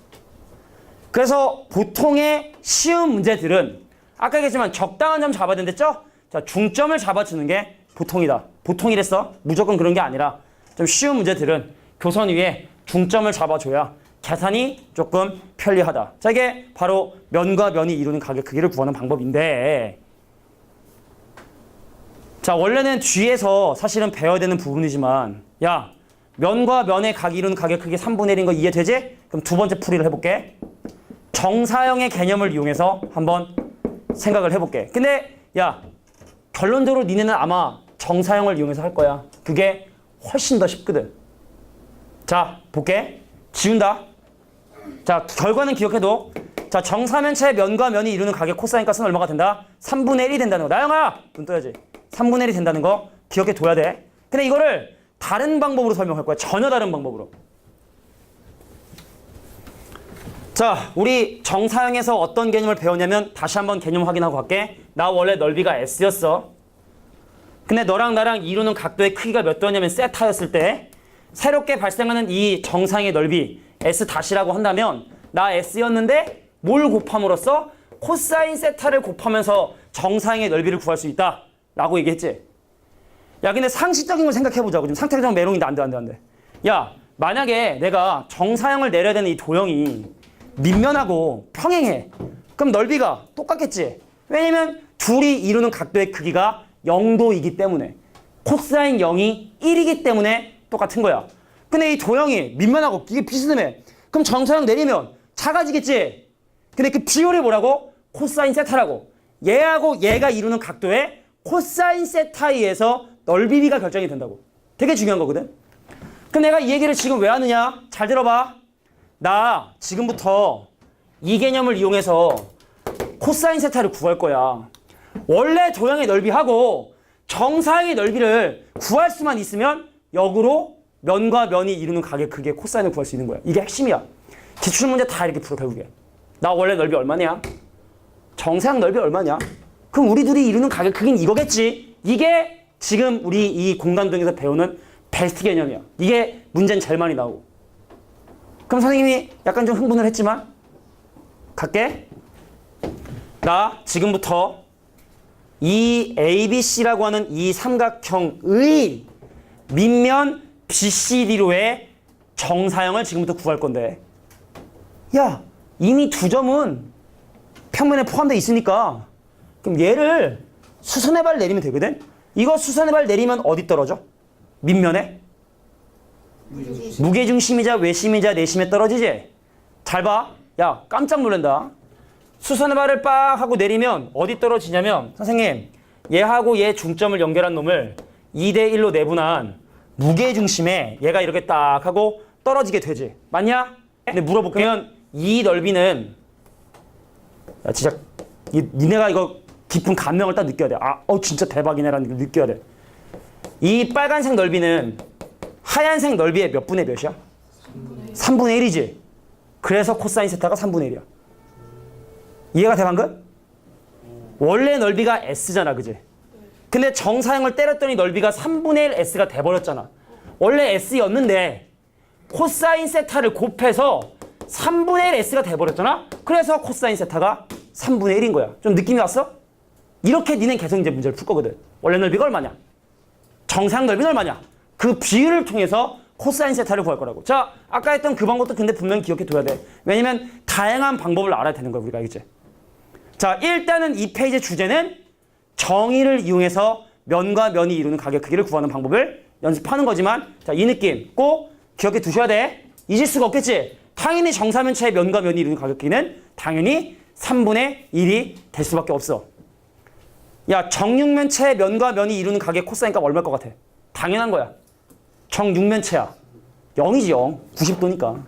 그래서 보통의 쉬운 문제들은 아까 얘기했지만 적당한 점 잡아야 된댔죠? 자, 중점을 잡아주는 게 보통이다. 보통이랬어. 무조건 그런 게 아니라 좀 쉬운 문제들은 교선 위에 중점을 잡아줘야 계산이 조금 편리하다. 자, 이게 바로 면과 면이 이루는 가격 크기를 구하는 방법인데 자, 원래는 뒤에서 사실은 배워야 되는 부분이지만 야, 면과 면의 각이 이루는 가격 크기 3분의 1인 거 이해되지? 그럼 두 번째 풀이를 해볼게. 정사형의 개념을 이용해서 한번 생각을 해볼게. 근데 야, 결론적으로 니네는 아마 정사형을 이용해서 할 거야. 그게 훨씬 더 쉽거든. 자, 볼게. 지운다. 자, 결과는 기억해도 자, 정사면체의 면과 면이 이루는 가격 코사인 값은 얼마가 된다? 3분의 1이 된다는 거. 나영아! 눈 떠야지. 3분의 1이 된다는 거 기억해 둬야 돼. 근데 이거를 다른 방법으로 설명할 거야. 전혀 다른 방법으로. 자, 우리 정사형에서 어떤 개념을 배웠냐면 다시 한번 개념 확인하고 갈게. 나 원래 넓이가 S였어. 근데 너랑 나랑 이루는 각도의 크기가 몇 도였냐면 세타였을 때 새롭게 발생하는 이 정상의 넓이 S-라고 한다면 나 S였는데 뭘 곱함으로써 코사인 세타를 곱하면서 정상의 넓이를 구할 수 있다 라고 얘기했지. 야, 근데 상식적인 걸 생각해보자고. 지금 상태가 좀 메롱인데 안 돼. 야, 만약에 내가 정사형을 내려야 되는 이 도형이 밑면하고 평행해. 그럼 넓이가 똑같겠지. 왜냐면 둘이 이루는 각도의 크기가 0도이기 때문에 코사인 0이 1이기 때문에 똑같은 거야. 근데 이 도형이 밑면하고 이게 비스듬해. 그럼 정사형 내리면 작아지겠지. 근데 그 비율이 뭐라고? 코사인 세타라고. 얘하고 얘가 이루는 각도의 코사인 세타에 의해서 넓이비가 결정이 된다고. 되게 중요한 거거든. 그럼 내가 이 얘기를 지금 왜 하느냐? 잘 들어봐. 나 지금부터 이 개념을 이용해서 코사인 세타를 구할 거야. 원래 도형의 넓이하고 정사형의 넓이를 구할 수만 있으면 역으로 면과 면이 이루는 각의 크기의 코사인을 구할 수 있는 거야. 이게 핵심이야. 기출문제 다 이렇게 풀어 결국에. 나 원래 넓이 얼마냐? 정사형 넓이 얼마냐? 그럼 우리 둘이 이루는 각의 크기는 이거겠지. 이게 지금 우리 이 공간도형에서 배우는 베스트 개념이야. 이게 문제는 제일 많이 나오고. 그럼 선생님이 약간 좀 흥분을 했지만 갈게. 나 지금부터 이 ABC라고 하는 이 삼각형의 밑면 BCD로의 정사형을 지금부터 구할 건데 야, 이미 두 점은 평면에 포함되어 있으니까 그럼 얘를 수선의 발 내리면 되거든? 이거 수선의 발 내리면 어디 떨어져? 밑면에? 무게중심이자 외심이자 내심에 떨어지지? 잘 봐. 야, 깜짝 놀란다. 수선의 발을 빡 하고 내리면 어디 떨어지냐면 선생님, 얘하고 얘 중점을 연결한 놈을 2대1로 내분한 무게중심에 얘가 이렇게 딱 하고 떨어지게 되지. 맞냐? 근데 물어볼게면 이 넓이는 야, 진짜 니네가 이거 깊은 감명을 딱 느껴야 돼. 진짜 대박이네라는 걸 느껴야 돼. 이 빨간색 넓이는 하얀색 넓이의 몇 분의 몇이야? 3분의 1이지. 그래서 코사인 세타가 3분의 1이야. 이해가 돼 방금? 원래 넓이가 S잖아, 그지? 근데 정사형을 때렸더니 넓이가 3분의 1 S가 돼버렸잖아. 원래 S였는데 코사인 세타를 곱해서 3분의 1 S가 돼버렸잖아. 그래서 코사인 세타가 3분의 1인 거야. 좀 느낌이 왔어? 이렇게 니는 계속 이제 문제를 풀 거거든. 원래 넓이가 얼마냐? 정상 넓이는 얼마냐? 그 비율을 통해서 코사인 세타를 구할 거라고. 자, 아까 했던 그 방법도 근데 분명히 기억해 둬야 돼. 왜냐면 다양한 방법을 알아야 되는 거야, 우리가. 알겠지? 자, 일단은 이 페이지 주제는 정의를 이용해서 면과 면이 이루는 가격 크기를 구하는 방법을 연습하는 거지만, 자, 이 느낌 꼭 기억해 두셔야 돼. 잊을 수가 없겠지? 당연히 정사면체의 면과 면이 이루는 가격 크기는 당연히 3분의 1이 될 수밖에 없어. 야, 정육면체의 면과 면이 이루는 가격 코사인 값 얼마일 것 같아? 당연한 거야. 정육면체야. 0이지 0. 90도니까.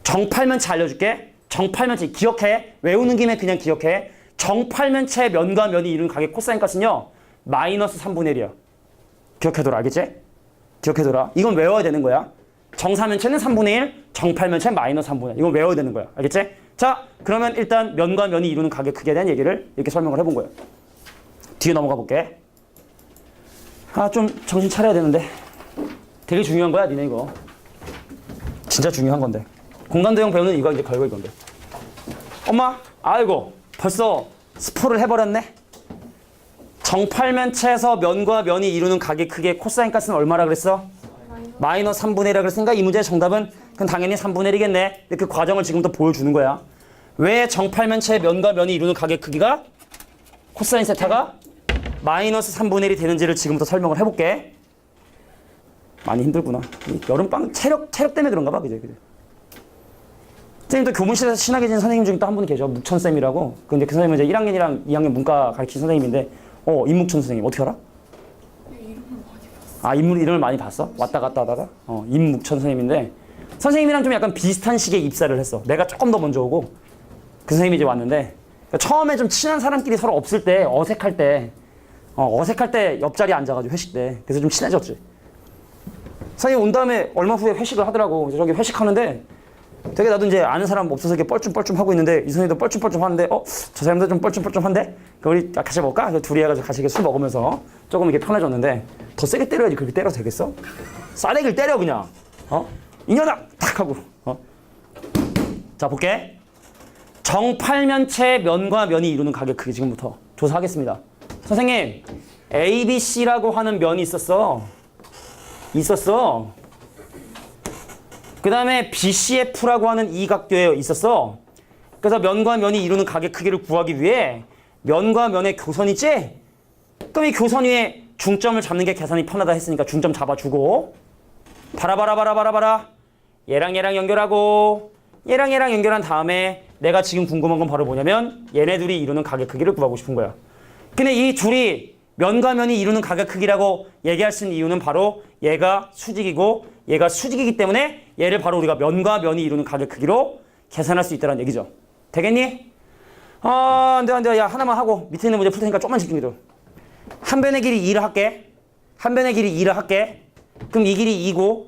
정팔면체 알려줄게. 정팔면체 기억해. 외우는 김에 그냥 기억해. 정팔면체의 면과 면이 이루는 가격 코사인 값은요. 마이너스 3분의 1이야. 기억해둬라. 알겠지? 기억해둬라. 이건 외워야 되는 거야. 정사면체는 3분의 1, 정팔면체는 마이너스 3분의 1. 이건 외워야 되는 거야. 알겠지? 자, 그러면 일단 면과 면이 이루는 가격 크기에 대한 얘기를 이렇게 설명을 해본 거야. 뒤에 넘어가 볼게. 아, 좀 정신 차려야 되는데. 되게 중요한 거야, 니네 이거. 진짜 중요한 건데. 공간도형 배우는 이거 이제 걸고 이건데. 엄마, 아이고, 벌써 스포를 해버렸네. 정팔면체에서 면과 면이 이루는 가격 크기의 코사인 값은 얼마라 그랬어? 마이너스 3분의 1이라 그랬으니까 이 문제의 정답은 그건 당연히 3분의 1이겠네. 그 과정을 지금부터 보여주는 거야. 왜 정팔면체의 면과 면이 이루는 가격 크기가 코사인 세타가 마이너스 3분의 1이 되는지를 지금부터 설명을 해볼게. 많이 힘들구나. 여름방 체력 때문에 그런가 봐. 그제. 선생님도 교문실에서 친하게 지낸 선생님 중에 또 한 분이 계셔. 묵천쌤이라고. 근데 그 선생님은 이제 1학년이랑 2학년 문과 가르치는 선생님인데, 임묵천 선생님. 어떻게 알아? 아, 이름을 많이 봤어? 왔다 갔다 하다가? 임묵천 선생님인데, 선생님이랑 좀 약간 비슷한 시기에 입사를 했어. 내가 조금 더 먼저 오고, 그 선생님이 이제 왔는데, 그러니까 처음에 좀 친한 사람끼리 서로 없을 때, 어색할 때 옆자리에 앉아가지고 회식 때. 그래서 좀 친해졌지. 선생님 온 다음에 얼마 후에 회식을 하더라고. 그래서 저기 회식하는데, 되게 나도 이제 아는 사람 없어서 이렇게 뻘쭘뻘쭘 하고 있는데, 이 선생님도 뻘쭘뻘쭘 하는데, 저 사람도 좀 뻘쭘뻘쭘한데? 그럼 우리 같이 먹을까? 그래서 둘이 해가지고 같이 이렇게 술 먹으면서 조금 이렇게 편해졌는데, 더 세게 때려야지. 그렇게 때려도 되겠어? 싸대기를 때려, 그냥. 이년아! 탁 하고. 자, 볼게. 정팔면체 면과 면이 이루는 가격 크기 지금부터 조사하겠습니다. 선생님, ABC라고 하는 면이 있었어. 그 다음에 BCF라고 하는 이 각도에 있었어. 그래서 면과 면이 이루는 가격 크기를 구하기 위해 면과 면의 교선이지? 그럼 이 교선 위에 중점을 잡는 게 계산이 편하다 했으니까 중점 잡아주고, 바라 얘랑 연결하고, 얘랑 연결한 다음에 내가 지금 궁금한 건 바로 뭐냐면 얘네 둘이 이루는 가격 크기를 구하고 싶은 거야. 근데 이 둘이 면과 면이 이루는 가격 크기라고 얘기할 수 있는 이유는 바로 얘가 수직이고 얘가 수직이기 때문에 얘를 바로 우리가 면과 면이 이루는 가격 크기로 계산할 수 있다는 얘기죠. 되겠니? 안 돼. 야, 하나만 하고 밑에 있는 문제 풀 테니까 조금만 집중해줘. 한 변의 길이 2를 할게. 그럼 이 길이 2고,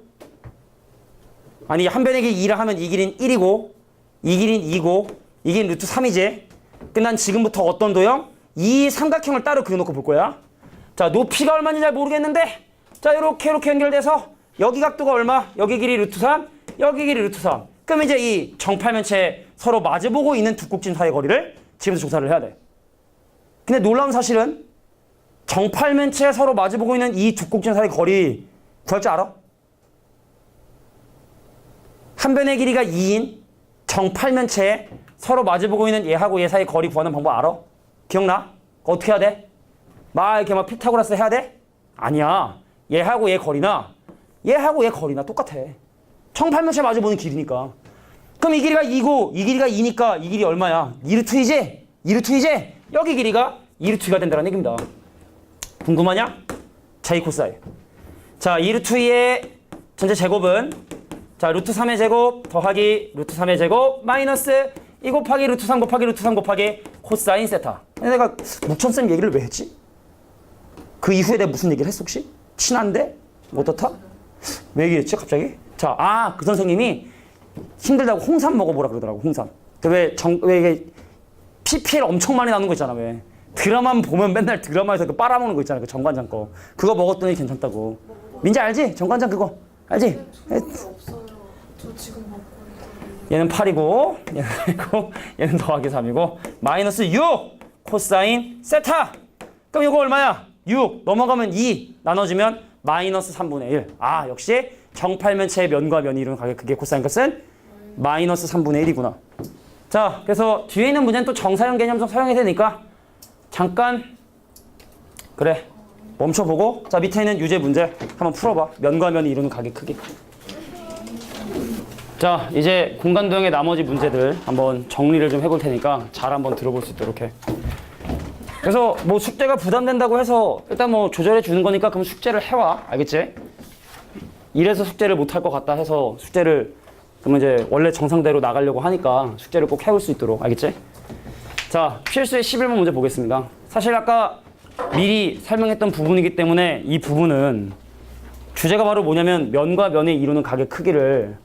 아니, 한 변의 길이 2를 하면 이 길이는 1이고, 이 길이는 2고, 이 길이는 루트 3이지. 난 지금부터 어떤 도형? 이 삼각형을 따로 그려놓고 볼 거야. 자, 높이가 얼마인지 잘 모르겠는데, 자, 이렇게 연결돼서 여기 각도가 얼마? 여기 길이 루트 3, 여기 길이 루트 3. 그럼 이제 이 정팔면체 서로 마주보고 있는 두 꼭지 사이의 거리를 지금부터 조사를 해야 돼. 근데 놀라운 사실은 정팔면체 서로 마주보고 있는 이 두 꼭지 사이의 거리 구할 줄 알아? 한 변의 길이가 2인 정팔면체에 서로 마주보고 있는 얘하고 얘 사이 거리 구하는 방법 알아? 기억나? 어떻게 해야 돼? 이렇게 피타고라스 해야 돼? 아니야. 얘하고 얘 거리나 똑같아. 정팔면체 마주보는 길이니까. 그럼 이 길이가 2고 이 길이가 2니까 이 길이 얼마야? 2루트이지? 여기 길이가 2루트가 된다는 얘기입니다. 궁금하냐? 자, 이 코사인. 자, 2루트의 전체 제곱은, 자, 루트 3의 제곱 더하기 루트 3의 제곱 마이너스 2 곱하기 루트 3 곱하기 루트 3 곱하기 코사인 세타. 내가 묵천쌤 얘기를 왜 했지? 그 이후에 내가 무슨 얘기를 했어 혹시? 친한데? 어떻다? 왜 얘기했지 갑자기? 자, 그 선생님이 힘들다고 홍삼 먹어보라 그러더라고. 홍삼. 왜 이게 PPL 엄청 많이 나오는 거 있잖아. 왜 드라마만 보면 맨날 드라마에서 그 빨아먹는 거 있잖아. 그 정관장 거. 그거 먹었더니 괜찮다고. 민지 알지? 정관장 그거 알지? 없어요. 저 지금 먹고 있는데. 얘는 8이고 얘는 8이고 얘는 더하기 3이고 마이너스 6 코사인 세타. 그럼 이거 얼마야? 6 넘어가면 2 나눠주면 마이너스 3분의 1. 아 역시 정팔면체의 면과 면이 이루는 가격 그게 코사인 값은 마이너스 3분의 1이구나. 자 그래서 뒤에 있는 문제는 또 정사형 개념 좀 사용해야 되니까 잠깐 그래 멈춰보고 자 밑에 있는 유제 문제 한번 풀어봐. 면과 면이 이루는 가격 크기. 자 이제 공간도형의 나머지 문제들 한번 정리를 좀 해볼 테니까 잘 한번 들어볼 수 있도록 해. 그래서 뭐 숙제가 부담된다고 해서 일단 뭐 조절해 주는 거니까 그럼 숙제를 해와. 알겠지? 이래서 숙제를 못 할 것 같다 해서 숙제를 그러면 이제 원래 정상대로 나가려고 하니까 숙제를 꼭 해올 수 있도록. 알겠지? 자 필수의 11번 문제 보겠습니다. 사실 아까 미리 설명했던 부분이기 때문에 이 부분은 주제가 바로 뭐냐면 면과 면이 이루는 가격 크기를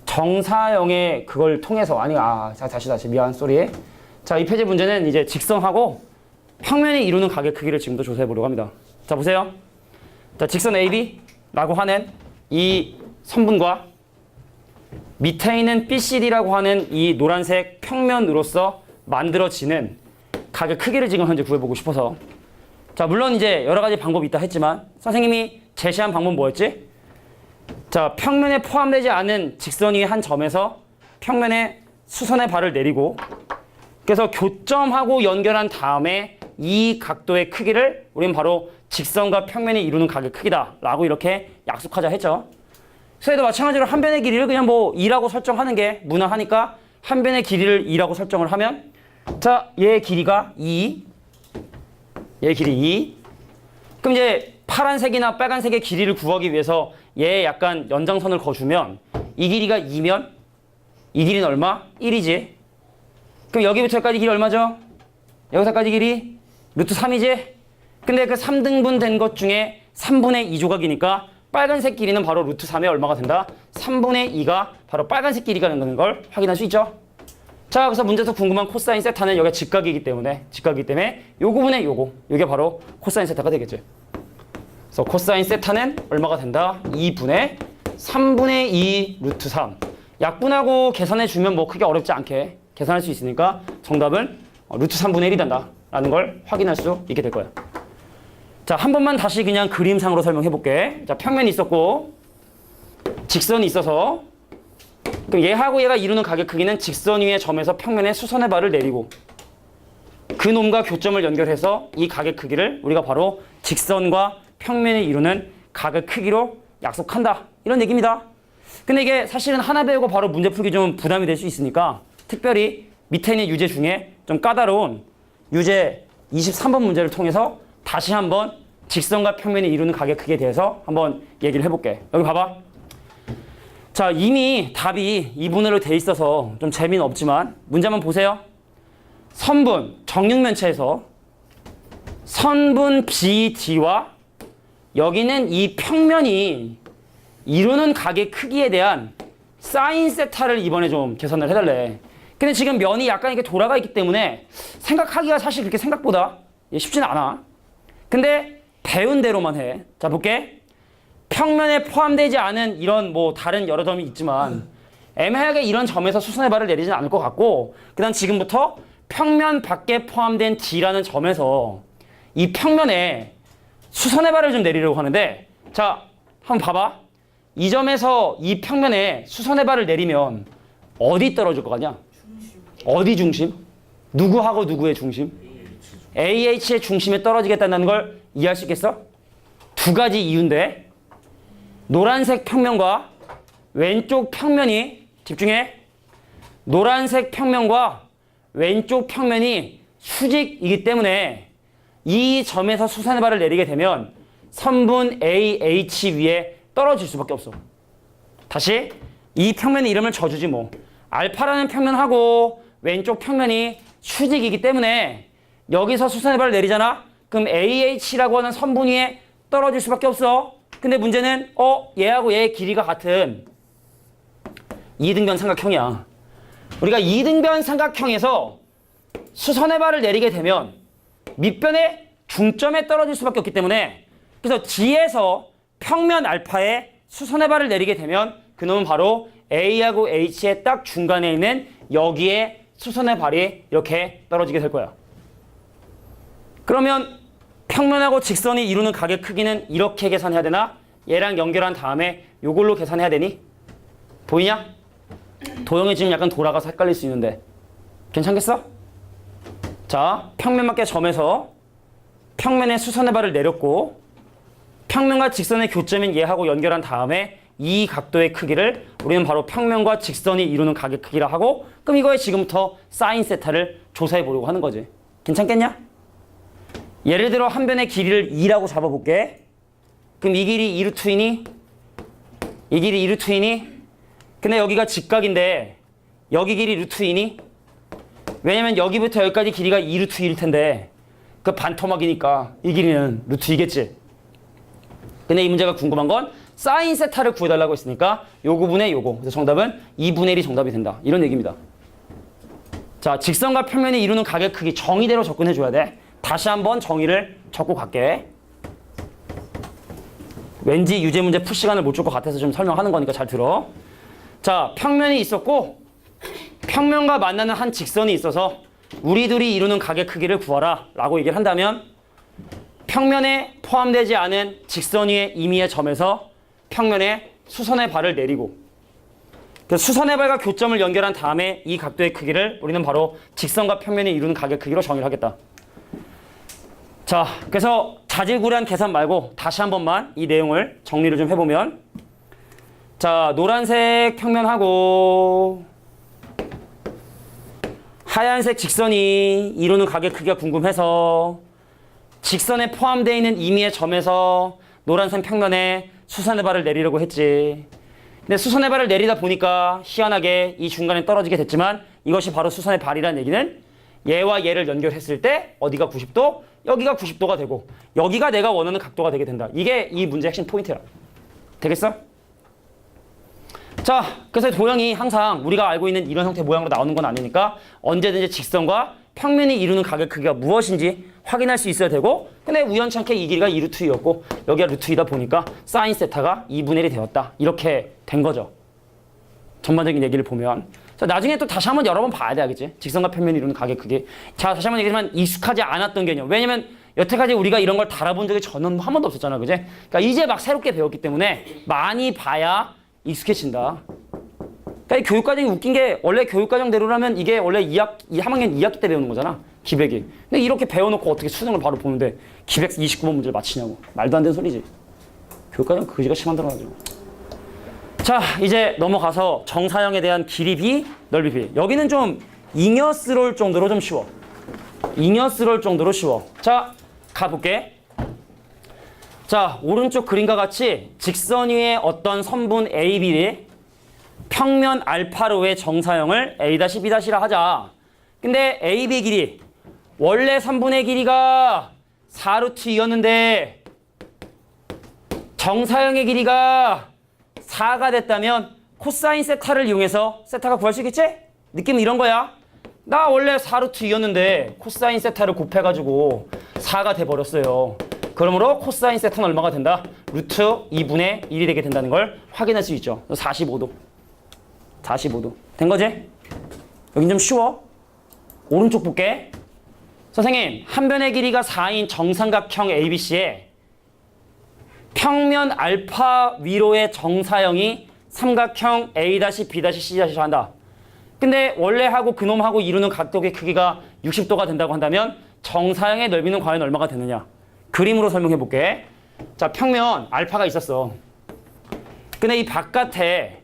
정사형의 그걸 통해서 자 다시 미안 쏘리. 자 이 페이지 문제는 이제 직선하고 평면이 이루는 가격 크기를 지금부터 조사해 보려고 합니다. 자 보세요. 자 직선 AB라고 하는 이 선분과 밑에 있는 BCD라고 하는 이 노란색 평면으로서 만들어지는 가격 크기를 지금 현재 구해보고 싶어서 자 물론 이제 여러 가지 방법이 있다 했지만 선생님이 제시한 방법은 뭐였지? 자 평면에 포함되지 않은 직선 위의 한 점에서 평면에 수선의 발을 내리고 그래서 교점하고 연결한 다음에 이 각도의 크기를 우리는 바로 직선과 평면이 이루는 가격 크기다 라고 이렇게 약속하자 했죠. 그래서 마찬가지로 한 변의 길이를 그냥 뭐 2라고 설정하는 게 무난하니까 한 변의 길이를 2라고 설정을 하면 자 얘의 길이가 2 얘의 길이 2 그럼 이제 파란색이나 빨간색의 길이를 구하기 위해서 얘 약간 연장선을 그어주면 이 길이가 2면 이 길이는 얼마? 1이지. 그럼 여기부터 여기까지 길이 얼마죠? 여기서까지 길이 루트 3이지? 근데 그 3등분 된 것 중에 3분의 2 조각이니까 빨간색 길이는 바로 루트 3에 얼마가 된다? 3분의 2가 바로 빨간색 길이가 된다는 걸 확인할 수 있죠? 자 그래서 문제에서 궁금한 코사인 세타는 여기가 직각이기 때문에 요 부분에 요게 바로 코사인 세타가 되겠죠. 그래서 코사인 세타는 얼마가 된다? 2분의 3분의 2 루트 3. 약분하고 계산해 주면 뭐 크게 어렵지 않게 계산할 수 있으니까 정답은 루트 3분의 1이 된다 라는 걸 확인할 수 있게 될 거야. 자, 한 번만 다시 그냥 그림상으로 설명해 볼게. 자, 평면이 있었고 직선이 있어서 그럼 얘하고 얘가 이루는 가격 크기는 직선 위의 점에서 평면에 수선의 발을 내리고 그 놈과 교점을 연결해서 이 가격 크기를 우리가 바로 직선과 평면이 이루는 가격 크기로 약속한다 이런 얘기입니다. 근데 이게 사실은 하나 배우고 바로 문제 풀기 좀 부담이 될 수 있으니까 특별히 밑에 있는 유제 중에 좀 까다로운 유제 23번 문제를 통해서 다시 한번 직선과 평면이 이루는 가격 크기에 대해서 한번 얘기를 해볼게. 여기 봐봐. 자, 이미 답이 2분으로 돼 있어서 좀 재미는 없지만 문제 한번 보세요. 선분, 정육면체에서 선분 BD와 여기는 이 평면이 이루는 가격 크기에 대한 사인 세타를 이번에 좀 계산을 해달래. 근데 지금 면이 약간 이렇게 돌아가 있기 때문에 생각하기가 사실 그렇게 생각보다 쉽지는 않아. 근데 배운 대로만 해. 자, 볼게. 평면에 포함되지 않은 이런 뭐 다른 여러 점이 있지만 애매하게 이런 점에서 수선의 발을 내리진 않을 것 같고 그다음 지금부터 평면 밖에 포함된 D라는 점에서 이 평면에 수선의 발을 좀 내리려고 하는데 자, 한번 봐봐. 이 점에서 이 평면에 수선의 발을 내리면 어디 떨어질 것 같냐? 어디 중심? 누구하고 누구의 중심? AH의 중심에 떨어지겠다는 걸 이해할 수 있겠어? 두 가지 이유인데 노란색 평면과 왼쪽 평면이 집중해. 노란색 평면과 왼쪽 평면이 수직이기 때문에 이 점에서 수선의 발을 내리게 되면 선분 AH 위에 떨어질 수밖에 없어. 다시 이 평면의 이름을 줘주지 뭐. 알파라는 평면하고 왼쪽 평면이 수직이기 때문에 여기서 수선의 발을 내리잖아. 그럼 AH라고 하는 선분 위에 떨어질 수밖에 없어. 근데 문제는 얘하고 얘의 길이가 같은 이등변 삼각형이야. 우리가 이등변 삼각형에서 수선의 발을 내리게 되면 밑변의 중점에 떨어질 수밖에 없기 때문에 그래서 G에서 평면 알파에 수선의 발을 내리게 되면 그놈은 바로 A하고 H의 딱 중간에 있는 여기에 수선의 발이 이렇게 떨어지게 될 거야. 그러면 평면하고 직선이 이루는 각의 크기는 이렇게 계산해야 되나? 얘랑 연결한 다음에 요걸로 계산해야 되니? 보이냐? 도형이 지금 약간 돌아가서 헷갈릴 수 있는데 괜찮겠어? 자, 평면밖에 점에서 평면에 수선의 발을 내렸고 평면과 직선의 교점인 얘하고 연결한 다음에 이 각도의 크기를 우리는 바로 평면과 직선이 이루는 각의 크기라 하고 그럼 이거에 지금부터 사인 세타를 조사해 보려고 하는 거지. 괜찮겠냐? 예를 들어 한 변의 길이를 2라고 잡아볼게. 그럼 이 길이 2루트이니? 이 길이 2루트이니? 근데 여기가 직각인데 여기 길이 루트이니? 왜냐면 여기부터 여기까지 길이가 2루트일 텐데 그 반토막이니까 이 길이는 루트이겠지. 근데 이 문제가 궁금한 건 사인 세타를 구해달라고 했으니까 요거 분의 요거. 그래서 정답은 2분의 1이 정답이 된다. 이런 얘기입니다. 자, 직선과 평면이 이루는 각의 크기 정의대로 접근해줘야 돼. 다시 한번 정의를 적고 갈게. 왠지 유제 문제 풀 시간을 못 줄 것 같아서 좀 설명하는 거니까 잘 들어. 자, 평면이 있었고 평면과 만나는 한 직선이 있어서 우리 둘이 이루는 각의 크기를 구하라 라고 얘기를 한다면 평면에 포함되지 않은 직선 위의 임의의 점에서 평면에 수선의 발을 내리고 그 수선의 발과 교점을 연결한 다음에 이 각도의 크기를 우리는 바로 직선과 평면이 이루는 각의 크기로 정의를 하겠다. 자, 그래서 자질구레한 계산 말고 다시 한 번만 이 내용을 정리를 좀 해보면 자, 노란색 평면하고 하얀색 직선이 이루는 각의 크기가 궁금해서 직선에 포함되어 있는 임의의 점에서 노란색 평면에 수선의 발을 내리려고 했지. 근데 수선의 발을 내리다 보니까 희한하게 이 중간에 떨어지게 됐지만 이것이 바로 수선의 발이라는 얘기는 얘와 얘를 연결했을 때 어디가 90도? 여기가 90도가 되고 여기가 내가 원하는 각도가 되게 된다. 이게 이 문제의 핵심 포인트야. 되겠어? 자, 그래서 도형이 항상 우리가 알고 있는 이런 형태의 모양으로 나오는 건 아니니까 언제든지 직선과 평면이 이루는 각의 크기가 무엇인지 확인할 수 있어야 되고 근데 우연찮게 이 길이가 2루트이었고 여기가 루트이다 보니까 사인 세타가 2분의 1이 되었다. 이렇게 된 거죠. 전반적인 얘기를 보면. 자, 나중에 또 다시 한번 여러 번 봐야 돼, 알겠지? 직선과 평면이 이루는 각의 크기. 자, 다시 한번 얘기하지만 익숙하지 않았던 개념. 왜냐면 여태까지 우리가 이런 걸 다뤄본 적이 저는 한 번도 없었잖아, 그지? 그러니까 이제 막 새롭게 배웠기 때문에 많이 봐야 익숙해진다. 그러니까 이 교육과정이 웃긴 게 원래 교육과정대로라면 이게 원래 3학년 2학기 때 배우는 거잖아. 기백이. 근데 이렇게 배워놓고 어떻게 수능을 바로 보는데 기백 29번 문제를 맞히냐고. 말도 안 되는 소리지. 교육과정 그지같이 만들어가지고. 자, 이제 넘어가서 정사형에 대한 길이 B, 넓이 B. 여기는 좀 잉여스러울 정도로 좀 쉬워. 잉여스러울 정도로 쉬워. 자, 가볼게. 자, 오른쪽 그림과 같이 직선 위에 어떤 선분 A, B의 평면 알파로의 정사형을 A-B'라 하자. 근데 A, B 길이 원래 선분의 길이가 4루트이었는데 정사형의 길이가 4가 됐다면 코사인 세타를 이용해서 세타가 구할 수 있겠지? 느낌은 이런 거야. 나 원래 4루트이었는데 코사인 세타를 곱해가지고 4가 돼버렸어요. 그러므로 코사인 세타는 얼마가 된다? 루트 2분의 1이 되게 된다는 걸 확인할 수 있죠. 45도. 45도. 된 거지? 여긴 좀 쉬워. 오른쪽 볼게. 선생님, 한 변의 길이가 4인 정삼각형 ABC에 평면 알파 위로의 정사형이 삼각형 A-B-C' 한다. 근데 원래하고 그놈하고 이루는 각도의 크기가 60도가 된다고 한다면 정사형의 넓이는 과연 얼마가 되느냐? 그림으로 설명해 볼게. 자, 평면 알파가 있었어. 근데 이 바깥에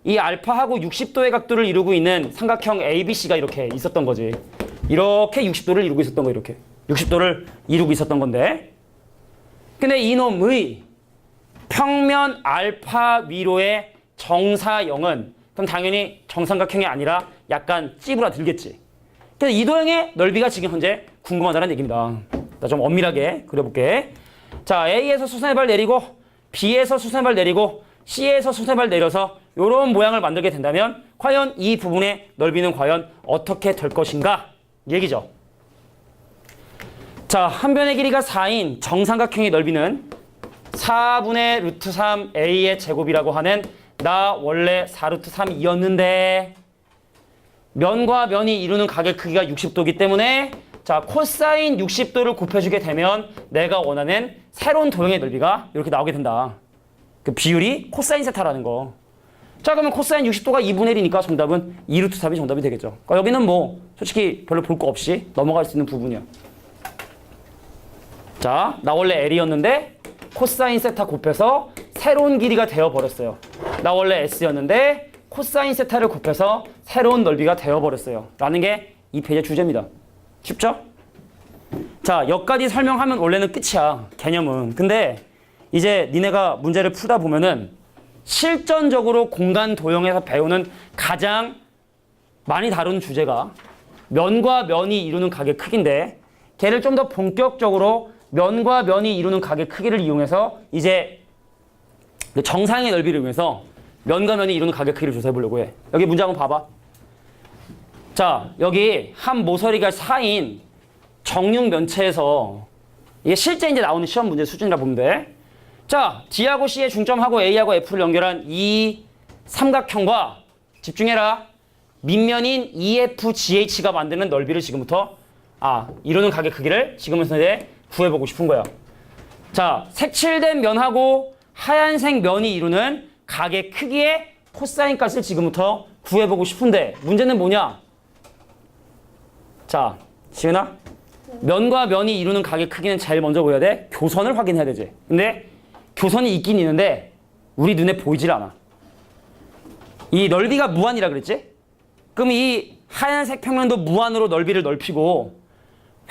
이 알파하고 60도의 각도를 이루고 있는 삼각형 ABC가 이렇게 있었던 거지. 이렇게 60도를 이루고 있었던 거, 이렇게. 60도를 이루고 있었던 건데. 근데 이놈의 평면 알파 위로의 정사형은 그럼 당연히 정삼각형이 아니라 약간 찌부라들겠지. 그래서 이 도형의 넓이가 지금 현재 궁금하다는 얘기입니다. 나 좀 엄밀하게 그려볼게. 자, A에서 수선의 발 내리고 B에서 수선의 발 내리고 C에서 수선의 발 내려서 이런 모양을 만들게 된다면 과연 이 부분의 넓이는 과연 어떻게 될 것인가? 얘기죠. 자, 한 변의 길이가 4인 정삼각형의 넓이는 4분의 루트 3 A의 제곱이라고 하는 나 원래 4루트 3이었는데 면과 면이 이루는 각의 크기가 60도이기 때문에 자, 코사인 60도를 곱해주게 되면 내가 원하는 새로운 도형의 넓이가 이렇게 나오게 된다. 그 비율이 코사인 세타라는 거. 자, 그러면 코사인 60도가 2분의 1이니까 정답은 2루트 3이 정답이 되겠죠. 그러니까 여기는 뭐 솔직히 별로 볼 거 없이 넘어갈 수 있는 부분이야. 자, 나 원래 L이었는데 코사인 세타 곱해서 새로운 길이가 되어버렸어요. 나 원래 S였는데 코사인 세타를 곱해서 새로운 넓이가 되어버렸어요. 라는 게 이 페이지의 주제입니다. 쉽죠? 자, 여기까지 설명하면 원래는 끝이야. 개념은. 근데 이제 니네가 문제를 풀다 보면은 실전적으로 공간 도형에서 배우는 가장 많이 다루는 주제가 면과 면이 이루는 각의 크기인데 걔를 좀 더 본격적으로 면과 면이 이루는 각의 크기를 이용해서 이제 정상의 넓이를 이용해서 면과 면이 이루는 각의 크기를 조사해 보려고 해. 여기 문제 한번 봐봐. 자, 여기 한 모서리가 4인 정육면체에서 이게 실제 이제 나오는 시험 문제 수준이라 보면 돼. 자, D하고 C의 중점하고 A하고 F를 연결한 이 삼각형과 집중해라. 밑면인 EFGH가 만드는 넓이를 지금부터 이루는 각의 크기를 지금부터 이제 구해보고 싶은 거야. 자, 색칠된 면하고 하얀색 면이 이루는 각의 크기의 코사인 값을 지금부터 구해보고 싶은데 문제는 뭐냐? 자, 지은아, 면과 면이 이루는 각의 크기는 제일 먼저 보여야 돼. 교선을 확인해야 되지. 근데 교선이 있긴 있는데 우리 눈에 보이질 않아. 이 넓이가 무한이라 그랬지? 그럼 이 하얀색 평면도 무한으로 넓이를 넓히고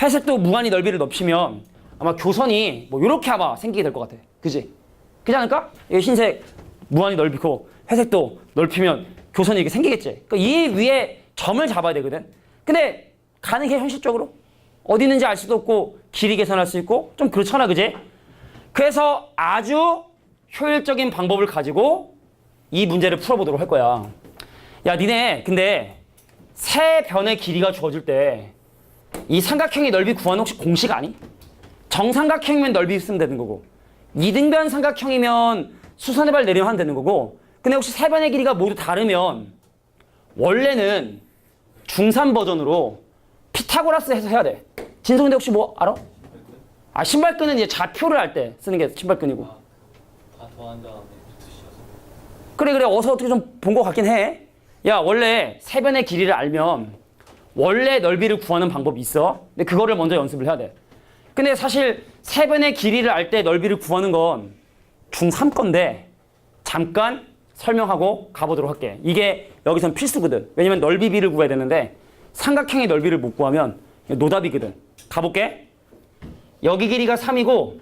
회색도 무한히 넓이를 넓히면 아마 교선이 뭐 이렇게 아마 생기게 될 것 같아. 그지? 그렇지 않을까? 이 흰색 무한히 넓히고 회색도 넓히면 교선이 이렇게 생기겠지. 그러니까 이 위에 점을 잡아야 되거든. 근데 가능해 현실적으로? 어디 있는지 알 수도 없고 길이 계산할 수 있고 좀 그렇잖아, 그지? 그래서 아주 효율적인 방법을 가지고 이 문제를 풀어보도록 할 거야. 야, 니네 근데 세 변의 길이가 주어질 때 이 삼각형의 넓이 구하는 혹시 공식 아니? 정삼각형이면 넓이 쓰면 되는 거고 이등변 삼각형이면 수선의 발 내리면 하면 되는 거고 근데 혹시 세 변의 길이가 모두 다르면 원래는 중3 버전으로 피타고라스 해서 해야 돼. 진성 근데 혹시 뭐 알아? 신발끈은 이제 좌표를 할 때 쓰는 게 신발끈이고. 다 더한 다음에 루트씌어서. 그래 어서 어떻게 좀 본 것 같긴 해. 야, 원래 세 변의 길이를 알면 원래 넓이를 구하는 방법이 있어. 근데 그거를 먼저 연습을 해야 돼. 근데 사실 세 변의 길이를 알 때 넓이를 구하는 건 중3 건데 잠깐 설명하고 가보도록 할게. 이게 여기선 필수거든. 왜냐면 넓이 비를 구해야 되는데 삼각형의 넓이를 못 구하면 노답이거든. 가볼게. 여기 길이가 3이고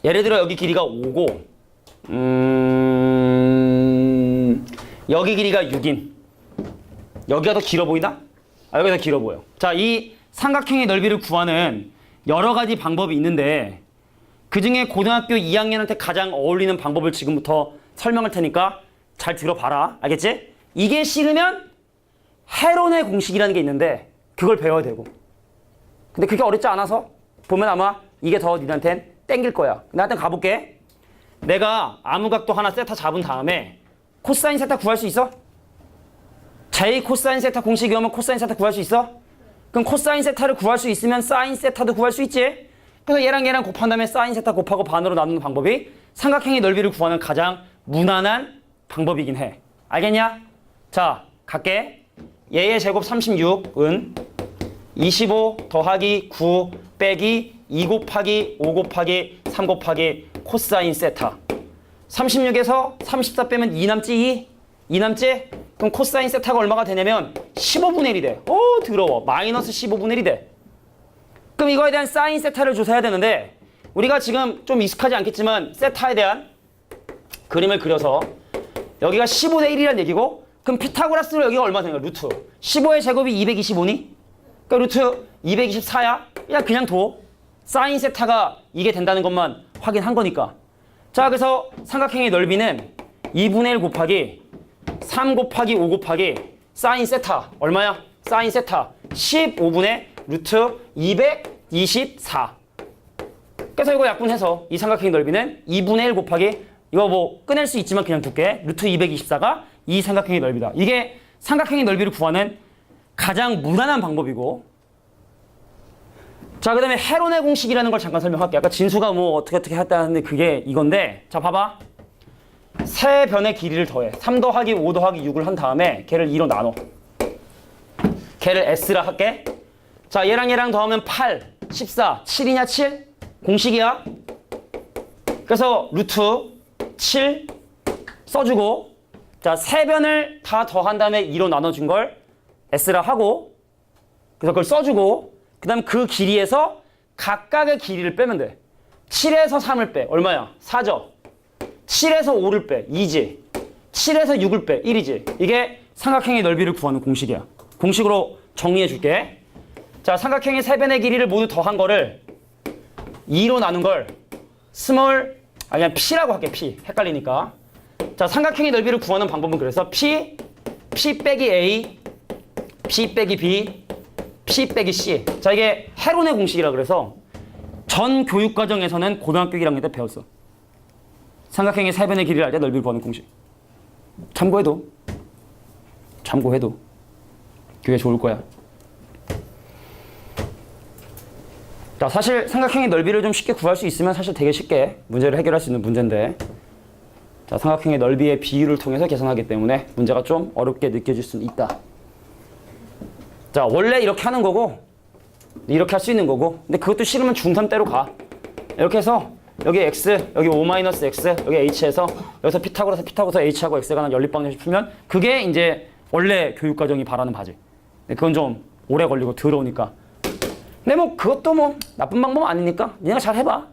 예를 들어 여기 길이가 5고 여기 길이가 6인 여기가 더 길어 보이나? 여기가 더 길어 보여. 자, 이 삼각형의 넓이를 구하는 여러 가지 방법이 있는데 그중에 고등학교 2학년한테 가장 어울리는 방법을 지금부터 설명할 테니까 잘 들어봐라. 알겠지? 이게 싫으면 헤론의 공식이라는 게 있는데 그걸 배워야 되고 근데 그게 어렵지 않아서 보면 아마 이게 더 니한텐 땡길 거야. 근데 하여튼 가볼게. 내가 아무 각도 하나 세타 잡은 다음에 코사인 세타 구할 수 있어? J 코사인 세타 공식 외우면 코사인 세타 구할 수 있어? 그럼 코사인 세타를 구할 수 있으면 사인 세타도 구할 수 있지? 그래서 얘랑 곱한 다음에 사인 세타 곱하고 반으로 나누는 방법이 삼각형의 넓이를 구하는 가장 무난한 방법이긴 해. 알겠냐? 자, 갈게. 얘의 제곱 36은 25 더하기 9 빼기 2 곱하기 5 곱하기 3 곱하기 코사인 세타. 36에서 34 빼면 2 남지? 2 남지? 그럼 코사인 세타가 얼마가 되냐면 15분의 1이 돼. 오, 더러워. 마이너스 15분의 1이 돼. 그럼 이거에 대한 사인 세타를 조사해야 되는데 우리가 지금 좀 익숙하지 않겠지만 세타에 대한 그림을 그려서 여기가 15대 1이라는 얘기고 그럼 피타고라스로 여기가 얼마 되는 거야? 루트. 15의 제곱이 225니? 그러니까 루트 224야? 그냥 둬. 사인 세타가 이게 된다는 것만 확인한 거니까. 자, 그래서 삼각형의 넓이는 2분의 1 곱하기 3 곱하기 5 곱하기 사인 세타. 얼마야? 사인 세타 15분의 루트 224. 그래서 이거 약분해서 이 삼각형의 넓이는 2분의 1 곱하기 이거 뭐 꺼낼 수 있지만 그냥 둘게. 루트 224가 이 삼각형의 넓이다. 이게 삼각형의 넓이를 구하는 가장 무난한 방법이고 자, 그 다음에 헤론의 공식이라는 걸 잠깐 설명할게. 아까 진수가 뭐 어떻게 했다는데 그게 이건데, 자, 봐봐. 세 변의 길이를 더해. 3 더하기 5 더하기 6을 한 다음에 걔를 2로 나눠. 걔를 S라 할게. 자, 얘랑 더하면 8, 14, 7이냐 7? 공식이야. 그래서 루트 7 써주고, 자, 세 변을 다 더한 다음에 2로 나눠준 걸 S라 하고, 그래서 그걸 써주고, 그 다음 그 길이에서 각각의 길이를 빼면 돼. 7에서 3을 빼. 얼마야? 4죠. 7에서 5를 빼. 2지. 7에서 6을 빼. 1이지. 이게 삼각형의 넓이를 구하는 공식이야. 공식으로 정리해 줄게. 자, 삼각형의 세 변의 길이를 모두 더한 거를 2로 나눈 걸 그냥 P라고 할게. P. 헷갈리니까. 자, 삼각형의 넓이를 구하는 방법은 그래서 P 빼기 A, P 빼기 B, P 빼기 C. 자, 이게 헤론의 공식이라 그래서 전 교육과정에서는 고등학교 1학년 때 배웠어. 삼각형의 세 변의 길이를 알 때 넓이를 구하는 공식. 참고해도 그게 좋을 거야. 자, 사실 삼각형의 넓이를 좀 쉽게 구할 수 있으면 사실 되게 쉽게 문제를 해결할 수 있는 문제인데, 자, 삼각형의 넓이의 비율을 통해서 계산하기 때문에 문제가 좀 어렵게 느껴질 수는 있다. 자, 원래 이렇게 하는 거고 이렇게 할 수 있는 거고, 근데 그것도 싫으면 중3 때로 가. 이렇게 해서 여기 x, 여기 O-x, 여기 h에서 여기서 피타고라스 h하고 x에 관한 연립방정식 풀면 그게 이제 원래 교육과정이 바라는 바지. 근데 그건 좀 오래 걸리고 더러우니까. 근데 뭐 그것도 뭐 나쁜 방법은 아니니까 니네가 잘 해봐.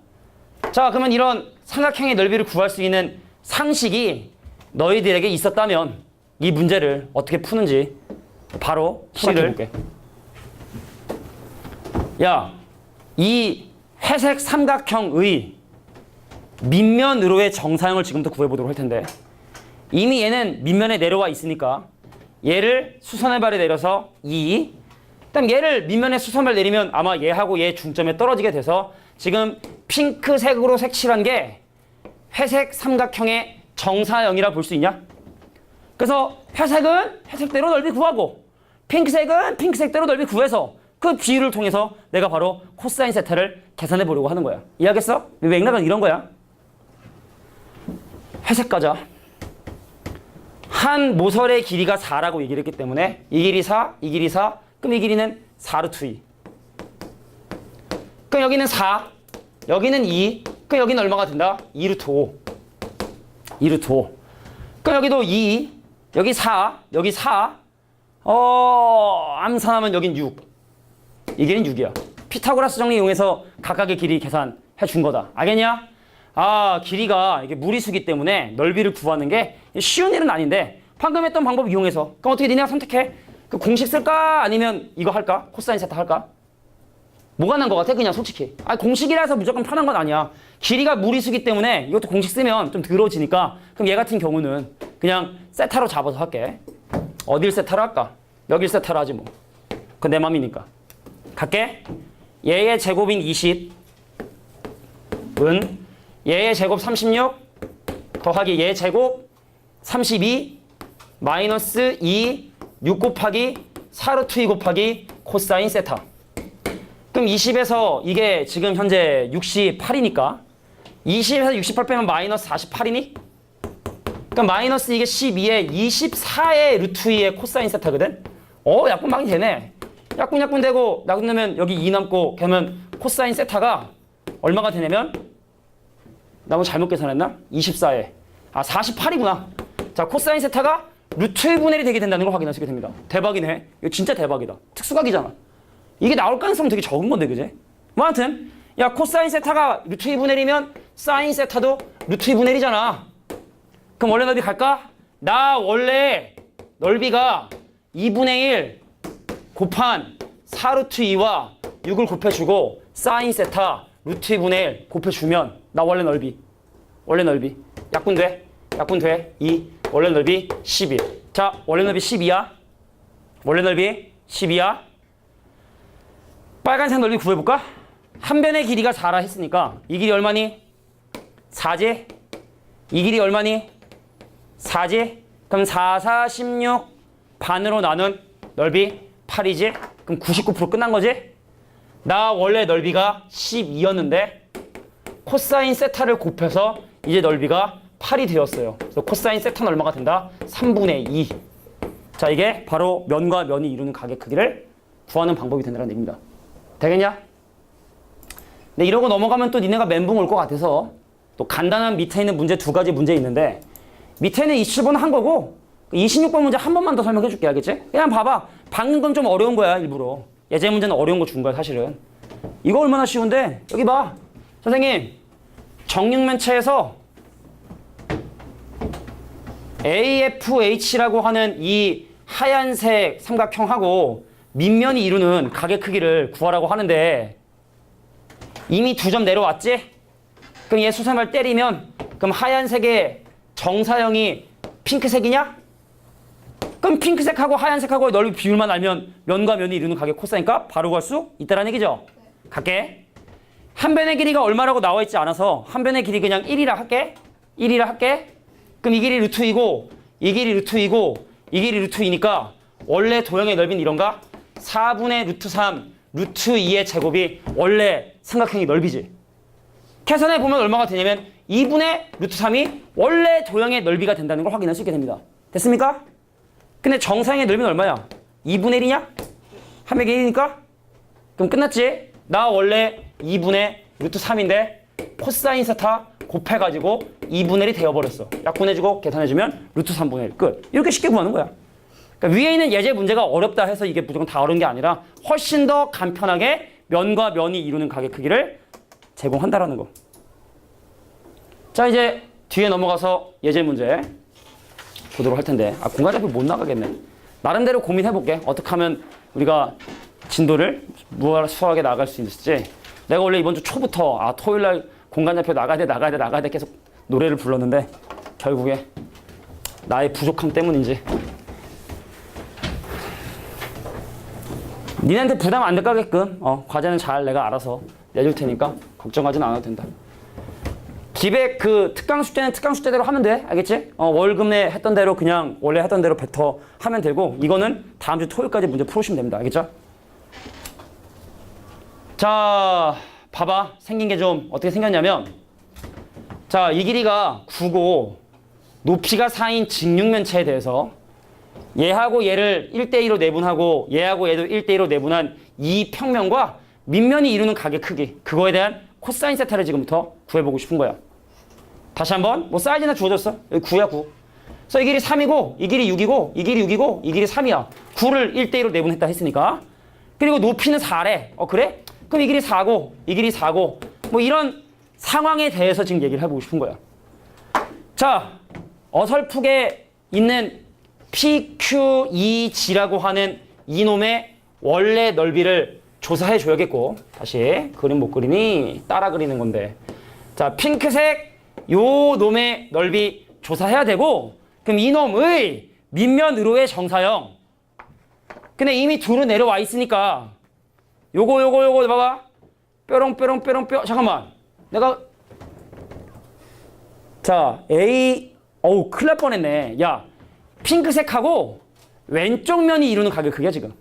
자, 그러면 이런 삼각형의 넓이를 구할 수 있는 상식이 너희들에게 있었다면 이 문제를 어떻게 푸는지 바로 시작해볼게. 야, 이 회색 삼각형의 밑면으로의 정사형을 지금부터 구해보도록 할 텐데, 이미 얘는 밑면에 내려와 있으니까 얘를 수선의 발에 내려서 2, 그다음 얘를 밑면에 수선발 내리면 아마 얘하고 얘 중점에 떨어지게 돼서 지금 핑크색으로 색칠한 게 회색 삼각형의 정사형이라 볼 수 있냐? 그래서 회색은 회색대로 넓이 구하고 핑크색은 핑크색대로 넓이 구해서 그 비율을 통해서 내가 바로 코사인 세타를 계산해 보려고 하는 거야. 이해하겠어? 맥락은 이런 거야. 회색 가자. 한 모설의 길이가 4라고 얘기를 했기 때문에 이 길이 4, 이 길이 4, 그럼 이 길이는 4루트 2. 그럼 여기는 4, 여기는 2, 그럼 여기는 얼마가 된다? 2루트 5. 2루트 5. 그럼 여기도 2, 여기 4, 여기 4, 암산하면 여긴 6. 이 길이는 6이야. 피타고라스 정리 이용해서 각각의 길이 계산해 준 거다. 알겠냐? 아, 길이가 이게 무리수기 때문에 넓이를 구하는 게 쉬운 일은 아닌데 방금 했던 방법 이용해서, 그럼 어떻게 니네가 선택해? 그 공식 쓸까? 아니면 이거 할까? 코사인 세타 할까? 뭐가 난 거 같아? 그냥 솔직히. 아, 공식이라서 무조건 편한 건 아니야. 길이가 무리수기 때문에 이것도 공식 쓰면 좀 더러워지니까, 그럼 얘 같은 경우는 그냥 세타로 잡아서 할게. 어딜 세타로 할까? 여길 세타로 하지 뭐. 그건 내 맘이니까. 갈게. 얘의 제곱인 20은 얘의 제곱 36 더하기 얘의 제곱 32 마이너스 2 6 곱하기 4루트 2 곱하기 코사인 세타. 그럼 20에서 이게 지금 현재 68이니까 20에서 68 빼면 마이너스 48이니? 그럼 마이너스 이게 12에 24의 루트 2의 코사인 세타거든? 약분 많이 되네. 약분 되고 나누면 여기 2 남고, 그러면 코사인 세타가 얼마가 되냐면, 나 뭐 잘못 계산했나? 24에 48이구나. 자, 코사인 세타가 루트 1분의 1이 되게 된다는 걸 확인하시게 됩니다. 대박이네. 이거 진짜 대박이다. 특수각이잖아. 이게 나올 가능성은 되게 적은 건데, 그지? 뭐 하여튼 야, 코사인 세타가 루트 2분의 1이면 사인 세타도 루트 2분의 1이잖아. 그럼 원래 넓이 갈까? 나 원래 넓이가 2분의 1 곱한 4루트 2와 6을 곱해주고 사인 세타 루트 2분의 1 곱해주면 나 원래 넓이 약분 돼 2, 원래 넓이 12. 자, 원래 넓이 12야. 원래 넓이 12야. 빨간색 넓이 구해볼까? 한 변의 길이가 4라 했으니까 이 길이 얼마니? 4지? 이 길이 얼마니? 4지? 그럼 4, 4, 16 반으로 나눈 넓이 8이지? 그럼 99% 끝난 거지? 나 원래 넓이가 12였는데 코사인 세타를 곱해서 이제 넓이가 8이 되었어요. 그래서 코사인 세타는 얼마가 된다? 3분의 2. 자, 이게 바로 면과 면이 이루는 각의 크기를 구하는 방법이 된다는 얘기입니다. 되겠냐? 근데 이러고 넘어가면 또 니네가 멘붕 올 것 같아서 또 간단한 밑에 있는 문제 2가지 문제 있는데 밑에는 27번 한 거고 26번 문제 한 번만 더 설명해 줄게. 알겠지? 그냥 봐봐. 방금 건 좀 어려운 거야 일부러. 예제 문제는 어려운 거 준 거야 사실은. 이거 얼마나 쉬운데 여기 봐. 선생님 정육면체에서 AFH라고 하는 이 하얀색 삼각형하고 밑면이 이루는 각의 크기를 구하라고 하는데 이미 2점 내려왔지? 그럼 얘 수세말 때리면 그럼 하얀색의 정사형이 핑크색이냐? 그럼 핑크색하고 하얀색하고의 넓이 비율만 알면 면과 면이 이루는 각의 코사인값 바로 구할 수 있다는 얘기죠? 갈게. 한 변의 길이가 얼마라고 나와 있지 않아서 한 변의 길이 그냥 1이라 할게. 1이라 할게. 그럼 이 길이 루트 2고 이 길이 루트 2고 이 길이 루트 2니까 원래 도형의 넓이는 이런가? 4분의 루트 3 루트 2의 제곱이 원래 삼각형의 넓이지. 계산해 보면 얼마가 되냐면 2분의 루트 3이 원래 도형의 넓이가 된다는 걸 확인할 수 있게 됩니다. 됐습니까? 근데 정사형의 넓이는 얼마야? 2분의 1이냐? 한 백의 1이니까? 그럼 끝났지? 나 원래 2분의 루트 3인데 코사인 세타 곱해가지고 2분의 1이 되어버렸어. 약분해주고 계산해주면 루트 3분의 1 끝. 이렇게 쉽게 구하는 거야. 그러니까 위에 있는 예제 문제가 어렵다 해서 이게 무조건 다 어려운 게 아니라 훨씬 더 간편하게 면과 면이 이루는 각의 크기를 제공한다라는 거. 자, 이제 뒤에 넘어가서 예제 문제 보도록 할 텐데 공간좌표 못 나가겠네. 나름대로 고민해볼게. 어떻게 하면 우리가 진도를 수월하게 나갈 수 있을지. 내가 원래 이번 주 초부터 토요일날 공간좌표 나가야 돼 계속 노래를 불렀는데 결국에 나의 부족함 때문인지 니네한테 부담 안 가게끔 과제는 잘 내가 알아서 내줄 테니까 걱정하지는 않아도 된다. 기백 그 특강 숙제는 특강 숙제대로 하면 돼. 알겠지? 월급 내 했던 대로 그냥 원래 했던 대로 뱉어 하면 되고 이거는 다음 주 토요일까지 문제 풀으시면 됩니다. 알겠죠? 자, 봐봐. 생긴 게 좀 어떻게 생겼냐면 자, 이 길이가 9고 높이가 4인 직육면체에 대해서 얘하고 얘를 1대2로 내분하고 얘하고 얘도 1대2로 내분한 이 평면과 밑면이 이루는 각의 크기 그거에 대한 코사인 세타를 지금부터 구해보고 싶은 거야. 다시 한번 뭐 사이즈나 주어졌어. 여기 9야 9. 그래서 이 길이 3이고 이 길이 6이고 이 길이 6이고 이 길이 3이야. 9를 1대1로 내분했다 했으니까. 그리고 높이는 4래. 그래? 그럼 이 길이 4고 이 길이 4고 뭐 이런 상황에 대해서 지금 얘기를 해보고 싶은 거야. 자, 어설프게 있는 PQEG라고 하는 이놈의 원래 넓이를 조사해 줘야겠고 다시 그림 못 그리니 따라 그리는 건데 자, 핑크색 요 놈의 넓이 조사해야 되고 그럼 이놈의 밑면으로의 정사형 근데 이미 둘은 내려와 있으니까 요거 봐봐 뾰롱 잠깐만 내가 자 A 큰일 날 뻔했네. 야 핑크색하고 왼쪽 면이 이루는 각의 크기야 지금.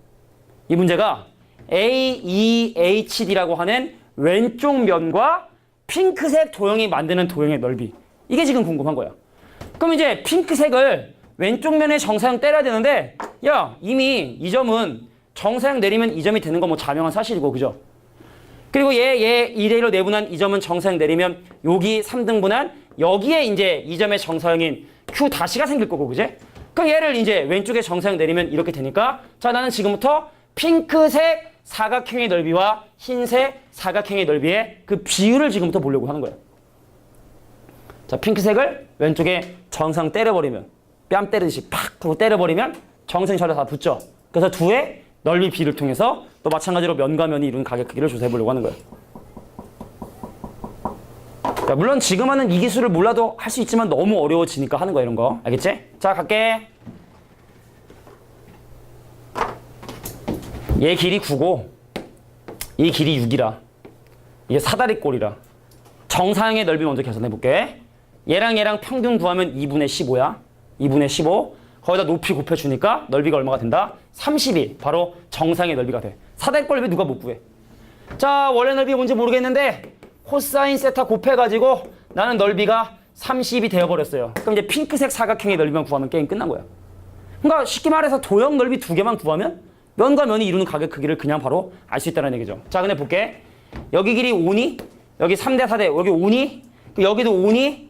이 문제가 AEHD라고 하는 왼쪽 면과 핑크색 도형이 만드는 도형의 넓이. 이게 지금 궁금한 거야. 그럼 이제 핑크색을 왼쪽 면에 정사형 때려야 되는데 야 이미 이 점은 정사형 내리면 이 점이 되는 거 뭐 자명한 사실이고 그죠? 그리고 얘 2대1로 내분한 이 점은 정사형 내리면 여기 3등분한 여기에 이제 이 점의 정사형인 Q 다시가 생길 거고 그제? 그럼 얘를 이제 왼쪽에 정사형 내리면 이렇게 되니까 자 나는 지금부터 핑크색 사각형의 넓이와 흰색 사각형의 넓이의 그 비율을 지금부터 보려고 하는 거야. 자 핑크색을 왼쪽에 정상 때려버리면 뺨 때리듯이 팍 하고 때려버리면 정사형이 저를 다 붙죠. 그래서 두의 넓이 비를 통해서 또 마찬가지로 면과 면이 이루는 각의 크기를 조사해 보려고 하는 거예요. 자, 물론 지금 하는 이 기술을 몰라도 할 수 있지만 너무 어려워지니까 하는 거야 이런 거. 알겠지? 자 갈게. 얘 길이 9고 이 길이 6이라 이게 사다리꼴이라 정사형의 넓이 먼저 계산해 볼게. 얘랑 평균 구하면 2분의 15야. 2분의 15 거기다 높이 곱해주니까 넓이가 얼마가 된다? 32 바로 정상의 넓이가 돼. 사다리꼴 넓이 누가 못 구해? 자, 원래 넓이 뭔지 모르겠는데 코사인 세타 곱해가지고 나는 넓이가 30이 되어버렸어요. 그럼 이제 핑크색 사각형의 넓이만 구하면 게임 끝난 거야. 그러니까 쉽게 말해서 도형 넓이 두 개만 구하면 면과 면이 이루는 각의 크기를 그냥 바로 알 수 있다는 얘기죠. 자, 근데 볼게. 여기 길이 5니? 여기 3대 4대 여기 5니? 여기도 5니?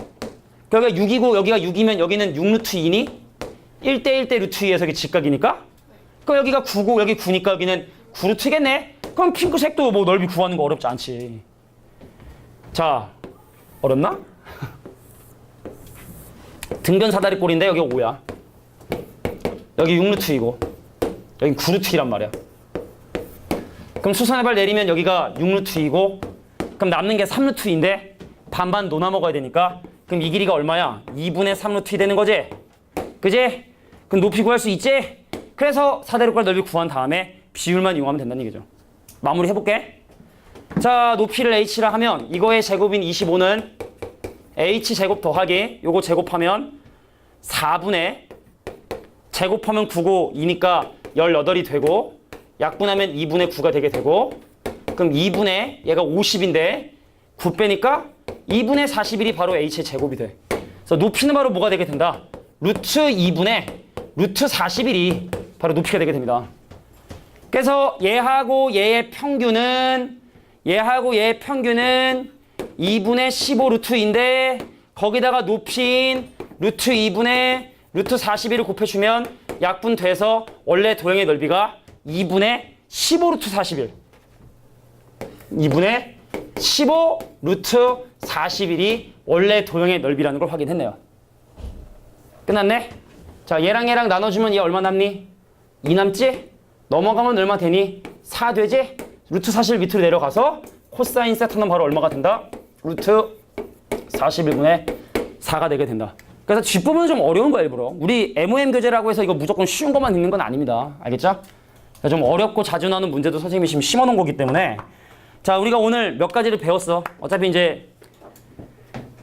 여기가 6이고 여기가 6이면 여기는 6루트 2니? 1대 1대 루트 2에서 이게 직각이니까? 그럼 여기가 9고 여기 9니까 여기는 9루트겠네? 그럼 핑크색도 뭐 넓이 구하는 거 어렵지 않지. 자, 어렵나? 등변 사다리 꼴인데 여기 5야. 여기 6루트 2고 여기 9루트 2란 말이야. 그럼 수선의 발 내리면 여기가 6루트 2고 그럼 남는 게 3루트 2인데 반반 노나 먹어야 되니까 그럼 이 길이가 얼마야? 2분의 3루트 2 되는 거지? 그지? 그럼 높이 구할 수 있지? 그래서 사대로꼴 넓이 구한 다음에 비율만 이용하면 된다는 얘기죠. 마무리 해볼게. 자, 높이를 h라 하면 이거의 제곱인 25는 h제곱 더하기 요거 제곱하면 4분의 제곱하면 9고 2니까 18이 되고 약분하면 2분의 9가 되게 되고 그럼 2분의 얘가 50인데 9 빼니까 2분의 41이 바로 h의 제곱이 돼. 그래서 높이는 바로 뭐가 되게 된다? 루트 2분의 루트 41이 바로 높이가 되게 됩니다. 그래서 얘하고 얘의 평균은 2분의 15 루트인데 거기다가 높이인 루트 2분의 루트 41을 곱해주면 약분돼서 원래 도형의 넓이가 2분의 15 루트 41 2분의 15 루트 41이 원래 도형의 넓이라는 걸 확인했네요. 끝났네? 자, 얘랑 얘랑 나눠주면 얘 얼마 남니? 2 남지? 넘어가면 얼마 되니? 4 되지? 루트 41 밑으로 내려가서 코사인 세타는 바로 얼마가 된다? 루트 41분의 4가 되게 된다. 그래서 뒷부분은 좀 어려운 거야, 일부러. 우리 MOM 교재라고 해서 이거 무조건 쉬운 것만 읽는 건 아닙니다. 알겠죠? 좀 어렵고 자주 나오는 문제도 선생님이 지금 심어놓은 거기 때문에 자, 우리가 오늘 몇 가지를 배웠어. 어차피 이제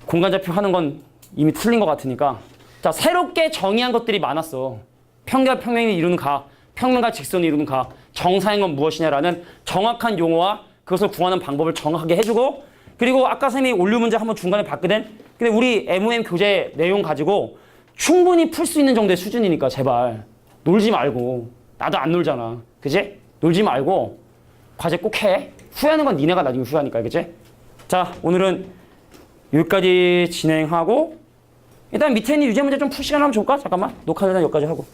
공간좌표 하는 건 이미 틀린 것 같으니까 자, 새롭게 정의한 것들이 많았어. 평균과 평면이 이루는 각, 평면과 직선이 이루는 각, 정사인 건 무엇이냐라는 정확한 용어와 그것을 구하는 방법을 정확하게 해주고 그리고 아까 선생님이 올류 문제 한번 중간에 봤거든. 근데 우리 MOM 교재 내용 가지고 충분히 풀 수 있는 정도의 수준이니까 제발 놀지 말고 나도 안 놀잖아. 그지? 놀지 말고 과제 꼭 해. 후회하는 건 니네가 나중에 후회하니까. 알겠지? 자, 오늘은 여기까지 진행하고 일단 밑에 있는 유제 문제 좀 풀 시간 하면 좋을까? 잠깐만. 녹화는 여기까지 하고.